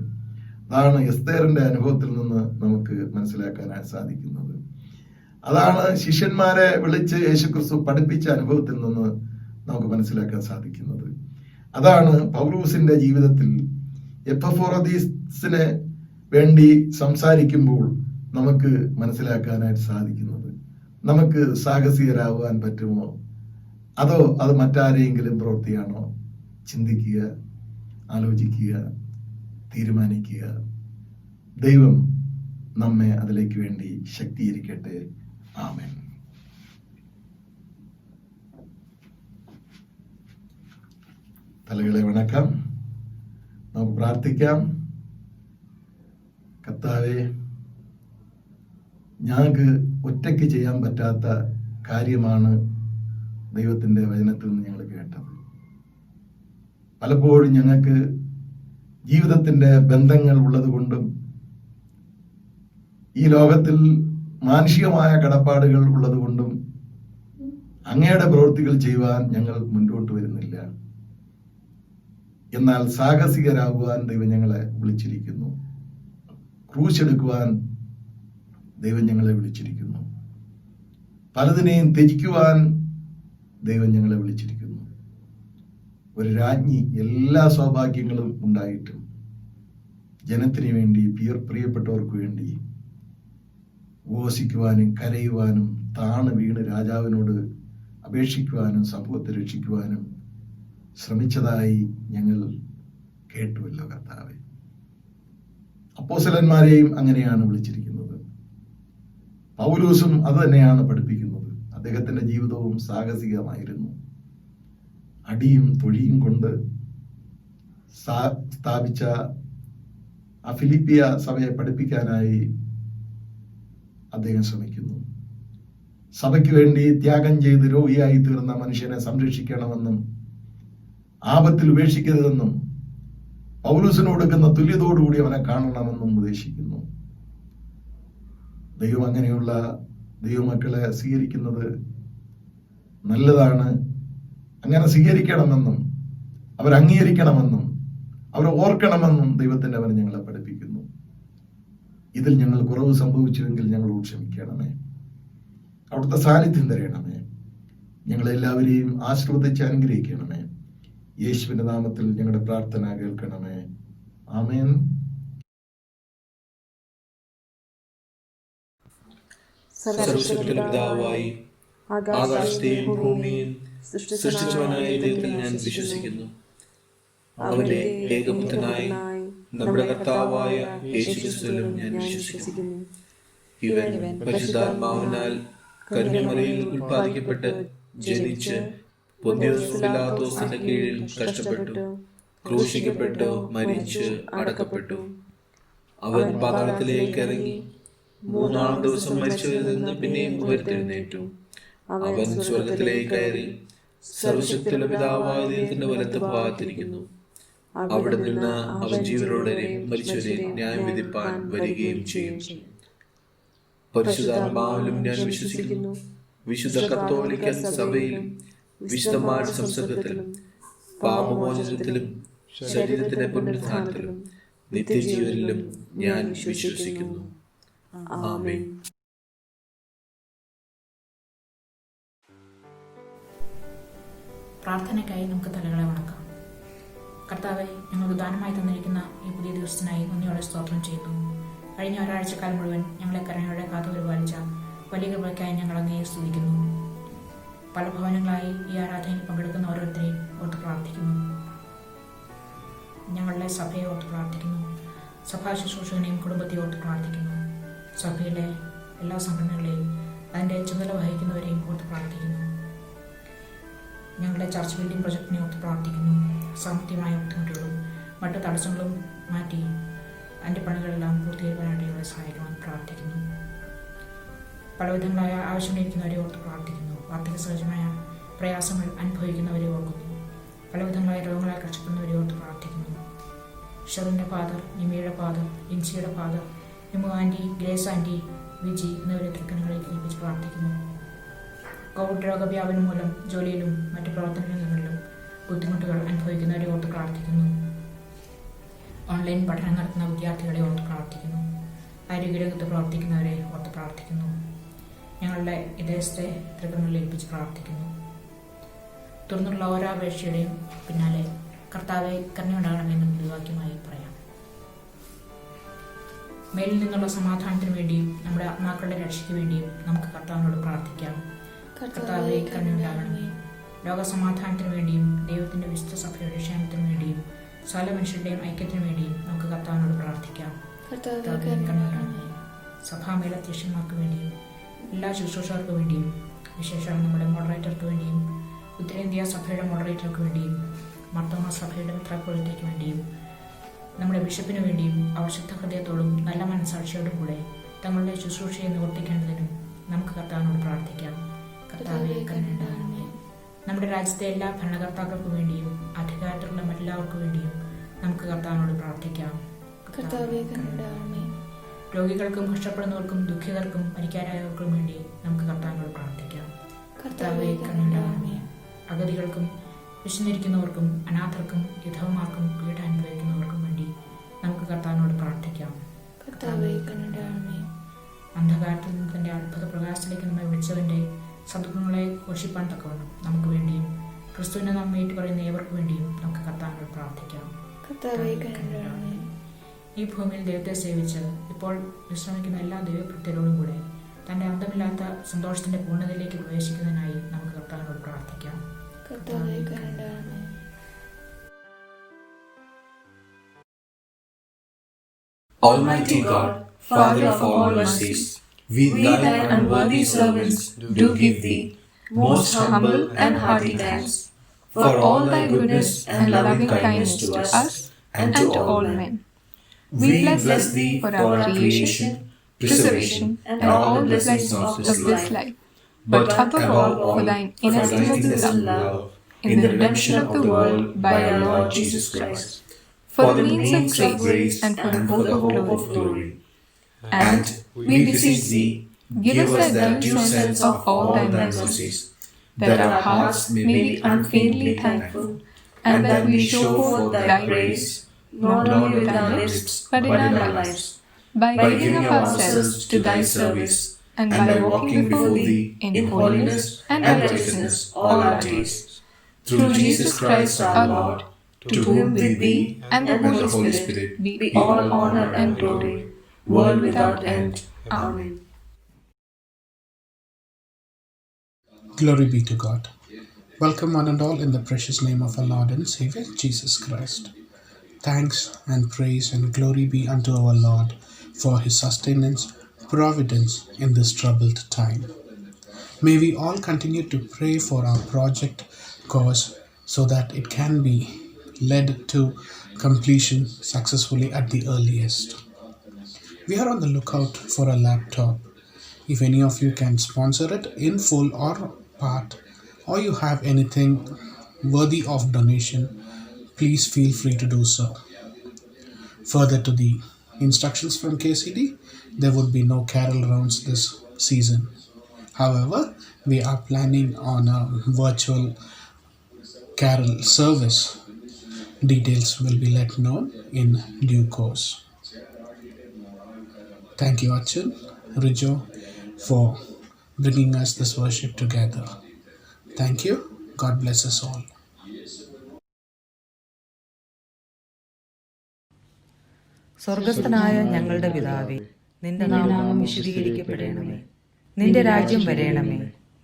അതാണ് എസ്തേറിന്റെ അനുഭവത്തിൽ നിന്ന് നമുക്ക് മനസ്സിലാക്കാനായി സാധിക്കുന്നത്. അതാണ് ശിഷ്യന്മാരെ വിളിച്ച് യേശുക്രിസ്തു പഠിപ്പിച്ച അനുഭവത്തിൽ നിന്ന് നമുക്ക് മനസ്സിലാക്കാൻ സാധിക്കുന്നത്. അതാണ് പൗലോസിന്റെ ജീവിതത്തിൽ എപ്പഫ്രോദിസിന് വേണ്ടി സംസാരിക്കുമ്പോൾ നമുക്ക് മനസ്സിലാക്കാനായിട്ട് സാധിക്കുന്നത്. നമുക്ക് സാഹസികരാകുവാൻ പറ്റുമോ, അതോ അത് മറ്റാരെങ്കിലും പ്രവൃത്തിയാണോ? ചിന്തിക്കുക, ആലോചിക്കുക, തീരുമാനിക്കുക. ദൈവം നമ്മെ അതിലേക്ക് വേണ്ടി ശക്തീകരിക്കട്ടെ. ആമേൻ. തലകളെ വണക്കാം, നമുക്ക് പ്രാർത്ഥിക്കാം. കർത്താവേ, ഞങ്ങൾക്ക് ഒറ്റയ്ക്ക് ചെയ്യാൻ പറ്റാത്ത കാര്യമാണ് ദൈവത്തിന്റെ വചനത്തിൽ നിന്ന് ഞങ്ങൾ കേട്ടത്. പലപ്പോഴും ഞങ്ങൾക്ക് ജീവിതത്തിന്റെ ബന്ധങ്ങൾ ഉള്ളതുകൊണ്ടും ഈ ലോകത്തിൽ മാനുഷികമായ കടപ്പാടുകൾ ഉള്ളതുകൊണ്ടും അങ്ങയുടെ പ്രവൃത്തികൾ ചെയ്യുവാൻ ഞങ്ങൾ മുന്നോട്ട് വരുന്നില്ല. എന്നാൽ സാഹസികരാകുവാൻ ദൈവം ഞങ്ങളെ വിളിച്ചിരിക്കുന്നു. ക്രൂശ് എടുക്കുവാൻ ദൈവം ഞങ്ങളെ വിളിച്ചിരിക്കുന്നു. പലതിനെയും ത്യജിക്കുവാൻ ദൈവം ഞങ്ങളെ വിളിച്ചിരിക്കുന്നു. ഒരു രാജ്ഞി എല്ലാ സൗഭാഗ്യങ്ങളും ഉണ്ടായിട്ടും ജനത്തിന് വേണ്ടി, പ്രിയപ്പെട്ടവർക്ക് വേണ്ടി ഉപവസിക്കുവാനും കരയുവാനും താണ് വീണ് രാജാവിനോട് അപേക്ഷിക്കുവാനും സമൂഹത്തെ രക്ഷിക്കുവാനും ശ്രമിച്ചതായി ഞങ്ങൾ കേട്ടുവല്ലോ കർത്താവേ. അപ്പോസ്തലന്മാരെയും അങ്ങനെയാണ് വിളിച്ചിരിക്കുന്നത്. പൗലോസും അത് തന്നെയാണ് പഠിപ്പിക്കുന്നത്. അദ്ദേഹത്തിന്റെ ജീവിതവും സാഹസികമായിരുന്നു. അടിയും തൊഴിയും കൊണ്ട് സ്ഥാപിച്ച ആ ഫിലിപ്പിയ സഭയെ പഠിപ്പിക്കാനായി അദ്ദേഹം ശ്രമിക്കുന്നു. സഭയ്ക്ക് വേണ്ടി ത്യാഗം ചെയ്ത് രോഗിയായി തീർന്ന മനുഷ്യനെ സംരക്ഷിക്കണമെന്നും ആപത്തിൽ ഉപേക്ഷിക്കരുതെന്നും പൗലോസിന് കൊടുക്കുന്ന തുല്യതയോടുകൂടി അവനെ കാണണമെന്നും ഉപദേശിക്കുന്നു. ദൈവം അങ്ങനെയുള്ള ദൈവമക്കളെ സ്വീകരിക്കുന്നത് നല്ലതാണ്. അങ്ങനെ സ്വീകരിക്കണമെന്നും അവർ അംഗീകരിക്കണമെന്നും അവർ ഓർക്കണമെന്നും ദൈവത്തിൻ്റെ അവൻ ഞങ്ങളെ പഠിപ്പിക്കുന്നു. ഇതിൽ ഞങ്ങൾ കുറവ് സംഭവിച്ചുവെങ്കിൽ ഞങ്ങളോട് ക്ഷമിക്കണമേ. അവിടുത്തെ സാന്നിധ്യം തരണമേ. ഞങ്ങളെല്ലാവരെയും ആശീർവദിച്ച് അനുഗ്രഹിക്കണമേ. യേശുവിന്റെ നാമത്തിൽ ഞങ്ങളുടെ പ്രാർത്ഥന കേൾക്കണമേ. ആമേൻ. സർവശക്തനായ പിതാവായി ആകാശത്തെയും ഭൂമിയും സൃഷ്ടിച്ചവനായ ദൈവത്തിൽ ഞാൻ വിശ്വസിക്കുന്നു. അവന്റെ ഏകപുത്രനായി നമ്മുടെ കർത്താവായ യേശുക്രിസ്തുവിലും ഞാൻ വിശ്വസിക്കുന്നു. ഇവൻ പരിശുദ്ധാത്മാവിനാൽ കന്യമറിയിൽ ഉൽപ്പാദിക്കപ്പെട്ട് ജനിച്ച് പൊന്തിയോസ് പിലാത്തോസിന്റെ കീഴിൽ കഷ്ടപ്പെട്ടു, ക്രൂശിക്കപ്പെട്ടു, മരിച്ച് അടക്കപ്പെട്ടു. അവൻ പാതാളത്തിലേക്ക് ഇറങ്ങി 3-ാം ദിവസം മരിച്ചവരിൽ നിന്ന് പിന്നെയും ഉയർത്തെഴുന്നേറ്റു. അവൻ സ്വർഗത്തിലേക്ക് കയറി സർവശക്തിയുള്ള പിതാവായ ദൈവത്തിന്റെ വലത്ത് ഭാഗത്തിരിക്കുന്നു. അവിടെ നിന്ന് അവൻ ജീവനോടെയും മരിച്ചവരെ ന്യായം വിധിപ്പാൻ വരികയും ചെയ്യും. പരിശുദ്ധാത്മാവിലും ഞാൻ വിശ്വസിക്കുന്നു. വിശുദ്ധ കത്തോലിക്ക സഭയിലും വിശുദ്ധന്മാരുടെ സംസർഗത്തിലും പാപമോചനത്തിലും ശരീരത്തിന്റെ പുനരുത്ഥാനത്തിലും നിത്യജീവനിലും ഞാൻ വിശ്വസിക്കുന്നു. ആമേൻ. പ്രാർത്ഥനയ്ക്കായി നമുക്ക് തലകളെ വണക്കാം. കർത്താവെ, ഞങ്ങൾക്ക് ദാനമായി തന്നിരിക്കുന്ന ഈ പുതിയ ദിവസത്തിനായി നന്ദിയോടെ സ്തോത്രം ചെയ്തു. കഴിഞ്ഞ ഒരാഴ്ചക്കാലം മുഴുവൻ ഞങ്ങളെ കരുണയോടെ കാത്തുപരിപാലിച്ച വലിയ കൃപയ്ക്കായി ഞങ്ങൾ അങ്ങയെ സ്തുതിക്കുന്നു. പല ഭവനങ്ങളായി ഈ ആരാധനയിൽ പങ്കെടുക്കുന്ന ഓരോരുത്തരെയും ഓർത്ത് പ്രാർത്ഥിക്കുന്നു. ഞങ്ങളുടെ സഭയെ ഓർത്ത് പ്രാർത്ഥിക്കുന്നു. സഭാ ശുശ്രൂഷകനെയും കുടുംബത്തെ ഓർത്ത് പ്രാർത്ഥിക്കുന്നു. സഭയിലെ എല്ലാ സംഘടനകളെയും അതിൻ്റെ ചുമതല വഹിക്കുന്നവരെയും ഓർത്ത് പ്രാർത്ഥിക്കുന്നു. ഞങ്ങളുടെ ചർച്ച് ബിൽഡിംഗ് പ്രൊജക്ടിനെ ഓർത്ത് പ്രാർത്ഥിക്കുന്നു. സാമ്പത്തികമായ ബുദ്ധിമുട്ടുകളും മറ്റു തടസ്സങ്ങളും മാറ്റി അതിൻ്റെ പണികളെല്ലാം പൂർത്തീകരിക്കാനായിട്ട് ഞങ്ങളെ സഹായിക്കുവാൻ പ്രാർത്ഥിക്കുന്നു. പലവിധങ്ങളായ ആവശ്യമിരിക്കുന്നവരെ ഓർത്ത് പ്രാർത്ഥിക്കുന്നു. വാർദ്ധക്യ സഹജമായ പ്രയാസങ്ങൾ അനുഭവിക്കുന്നവരെ ഓർക്കുന്നു. പലവിധങ്ങളായ രോഗങ്ങളാൽ കഷ്ടപ്പെടുന്നവരെ ഓർത്ത് പ്രാർത്ഥിക്കുന്നു. ഷെറിൻ്റെ ഫാദർ, നിമിയുടെ ഫാദർ, ഇൻസിയുടെ father, Nimu aunty, Grace aunty, Viji എന്നിവരെ തൃക്കനുകളിൽ ഏൽപ്പിച്ച് പ്രാർത്ഥിക്കുന്നു. കോവിഡ് രോഗവ്യാപനം മൂലം ജോലിയിലും മറ്റു പ്രവർത്തനങ്ങളിലും ബുദ്ധിമുട്ടുകൾ അനുഭവിക്കുന്നവരെ ഓർത്ത് പ്രാർത്ഥിക്കുന്നു. ഓൺലൈൻ പഠനം നടത്തുന്ന വിദ്യാർത്ഥികളെ ഓർത്ത് പ്രാർത്ഥിക്കുന്നു. ആരോഗ്യരംഗത്ത് പ്രവർത്തിക്കുന്നവരെ ഓർത്ത് പ്രാർത്ഥിക്കുന്നു. ഞങ്ങളുടെ വിദേശത്തെ തൃക്കനുകളിൽ ഏൽപ്പിച്ച് പ്രാർത്ഥിക്കുന്നു. തുടർന്നുള്ള ഓരോ അപേക്ഷയുടെയും പിന്നാലെ കർത്താവെ കരുണയുണ്ടാകണമെന്ന് ദൈവവാക്യമായി പറയാം. മേലിൽ നിന്നുള്ള സമാധാനത്തിന് വേണ്ടിയും നമ്മുടെ ആത്മാക്കളുടെ രക്ഷയ്ക്ക് വേണ്ടിയും നമുക്ക് കർത്താവിനോട് പ്രാർത്ഥിക്കാം. കർത്താവെ കരുണയുണ്ടാകണമേ. ലോകസമാധാനത്തിന് വേണ്ടിയും ദൈവത്തിന്റെ വിശുദ്ധ സഭയുടെ ക്ഷേമത്തിന് വേണ്ടിയും സകല മനുഷ്യരുടെയും ഐക്യത്തിന് വേണ്ടിയും നമുക്ക് കർത്താവിനോട് പ്രാർത്ഥിക്കാം. കരുണയുണ്ടാകണമേ. സഭാമേലധ്യക്ഷന്മാർക്ക് വേണ്ടിയും എല്ലാ ശുശ്രൂഷകർക്ക് വേണ്ടിയും വിശേഷം നമ്മുടെ മോഡറേറ്റർക്ക് വേണ്ടിയും ഉത്തരേന്ത്യ സഭയുടെ മോഡറേറ്റർക്ക് വേണ്ടിയും മർത്തോമ സഭയുടെ മെത്രാപ്പൊലീത്തയ്ക്ക് വേണ്ടിയും നമ്മുടെ ബിഷപ്പിന് വേണ്ടിയും അവർ ശുദ്ധ ഹൃദയത്തോടും നല്ല മനസ്സാക്ഷിയോടും കൂടെ തങ്ങളുടെ ശുശ്രൂഷയെ നിവർത്തിക്കേണ്ടതിനും നമുക്ക് കർത്താവിനോട് പ്രാർത്ഥിക്കാം. കർത്താവെ കരുണയുണ്ടാകണമേ. നമ്മുടെ രാജ്യത്തെ എല്ലാ ഭരണകർത്താക്കൾക്കു വേണ്ടിയും അധികാരത്തിലുള്ള മറ്റെല്ലാവർക്കും വേണ്ടിയും നമുക്ക് കർത്താവിനോട് പ്രാർത്ഥിക്കാം. കർത്താവെ കരുണയുണ്ടാകണമേ. രോഗികൾക്കും കഷ്ടപ്പെടുന്നവർക്കും ദുഃഖിതർക്കും പരിക്കാരായവർക്കും വേണ്ടി നമുക്ക് കർത്താവിനോട് പ്രാർത്ഥിക്കാം. കർത്താവെ കരുണയുണ്ടാകണമേ. അഗതികൾക്കും വിശന്നിരിക്കുന്നവർക്കും അനാഥർക്കും വിധവമാർക്കും പീഡ അനുഭവിക്കുന്നവർക്കും വേണ്ടി നമുക്ക് കർത്താവിനോട് പ്രാർത്ഥിക്കാം. കർത്താവെ കരുണയുണ്ടാകണമേ. അന്ധകാരത്തിൽ നിന്ന് തന്റെ അത്ഭുത പ്രകാശത്തിലേക്ക് നമ്മെ വിളിച്ചവന്റെ സദ്ഗുണങ്ങളെ ഘോഷിപ്പാൻ തക്കവണ്ണം നമുക്ക് വേണ്ടിയും ക്രിസ്തുവിനെ നാം ഏറ്റുപറയുന്ന ഏവർക്കു വേണ്ടിയും നമുക്ക് കർത്താവിനോട് പ്രാർത്ഥിക്കാം. കർത്താവെ കരുണയുണ്ടാകണമേ. ഈ ഭൂമിയിൽ ദൈവത്തെ സേവിച്ച് ഇപ്പോൾ വിശ്രമിക്കുന്ന എല്ലാ ദൈവഭക്തരോടും കൂടെ തന്റെ അന്തമില്ലാത്ത സന്തോഷത്തിന്റെ പൂർണ്ണതയിലേക്ക് പ്രവേശിക്കുന്നതിനായി നമുക്ക് കർത്താവിനോട് പ്രാർത്ഥിക്കാം. കർത്താവെ കരുണയുണ്ടാകണമേ. Almighty God, Father of all mercies, we thy unworthy servants do give thee most humble and hearty thanks for all thy goodness and loving kindness to us and to all men. We bless thee for our creation, preservation, and all blessings of this life. but above all for thine inestimable love in the redemption of the world by our Lord Jesus Christ, for the means of grace and for the hope of glory. And we beseech thee, give us the due sense of all thy mercies, that our hearts may be unfeignedly thankful, and that we show forth thy praise, not only with our lips, but in our lives, by giving ourselves to thy service, and by walking before thee in holiness and righteousness all our days. Through Jesus Christ our Lord, to whom with thee and the Holy Spirit be all honor and glory, world without end. Amen. Glory be to God. Welcome one and all in the precious name of our Lord and Savior Jesus Christ. Thanks and praise and glory be unto our Lord for his sustenance, providence in this troubled time. May we all continue to pray for our project cause so that it can be led to completion successfully at the earliest. We are on the lookout for a laptop. If any of you can sponsor it in full or part, or you have anything worthy of donation, please feel free to do so. Further to the instructions from KCD, there would be no carol rounds this season. However, we are planning on a virtual carol service. Details will be let known in due course. Thank you, Achin, Rijo, for bringing us this worship together. Thank you. God bless us all. സ്വർഗസ്ഥനായ ഞങ്ങളുടെ പിതാവേ, നിന്റെ നാമം വിശുദ്ധീകരിക്കപ്പെടണമേ. നിന്റെ രാജ്യം വരേണമേ.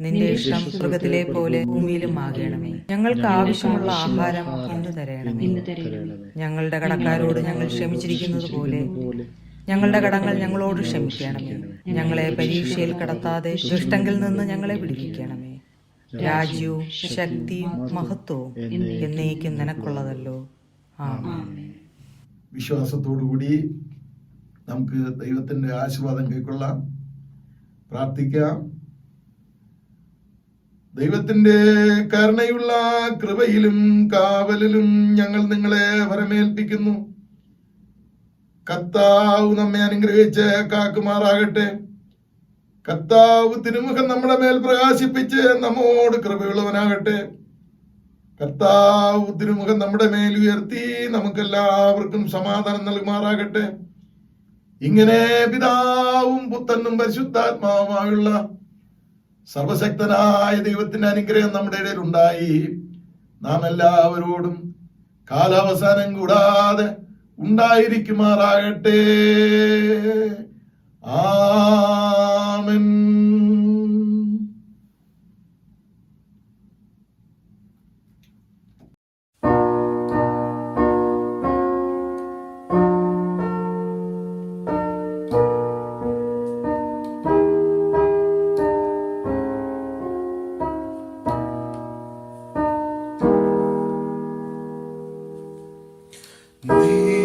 നിന്റെ ഇഷ്ടം സ്വർഗത്തിലെ പോലെ ഭൂമിയിലും ആകണമേ. ഞങ്ങൾക്ക് ആവശ്യമുള്ള ആഹാരം ഇന്ന് തരണമേ. ഞങ്ങളുടെ കടക്കാരോട് ഞങ്ങൾ ക്ഷമിച്ചിരിക്കുന്നത് പോലെ ഞങ്ങളുടെ കടങ്ങൾ ഞങ്ങളോട് ക്ഷമിക്കണമേ. ഞങ്ങളെ പരീക്ഷയിൽ കടത്താതെ ദുഷ്ടങ്കിൽ നിന്ന് ഞങ്ങളെ വിടുവിക്കണമേ. രാജ്യവും ശക്തിയും മഹത്വവും എന്നേക്കും നിനക്കുള്ളതല്ലോ. ആമേൻ. വിശ്വാസത്തോടുകൂടി നമുക്ക് ദൈവത്തിൻ്റെ ആശീർവാദം കൈക്കൊള്ളാം, പ്രാർത്ഥിക്കാം. ദൈവത്തിൻ്റെ കരുണയുള്ള കൃപയിലും കാവലിലും ഞങ്ങൾ നിങ്ങളെ വരമേൽപ്പിക്കുന്നു. കർത്താവ് നമ്മെ അനുഗ്രഹിച്ച് കാക്കുമാറാകട്ടെ. കർത്താവ് തിരുമുഖം നമ്മുടെ മേൽ പ്രകാശിപ്പിച്ച് നമ്മോട് കൃപയുള്ളവനാകട്ടെ. കർത്താവ് തിരുമുഖം നമ്മുടെ മേൽ ഉയർത്തി നമുക്കെല്ലാവർക്കും സമാധാനം നൽകുമാറാകട്ടെ. ഇങ്ങനെ പിതാവും പുത്രനും പരിശുദ്ധാത്മാവുമായുള്ള സർവശക്തനായ ദൈവത്തിന്റെ അനുഗ്രഹം നമ്മുടെ ഇടയിൽ ഉണ്ടായി നാം എല്ലാവരോടും കാലാവസാനം കൂടാതെ ഉണ്ടായിരിക്കുമാറാകട്ടെ. ആമേൻ. We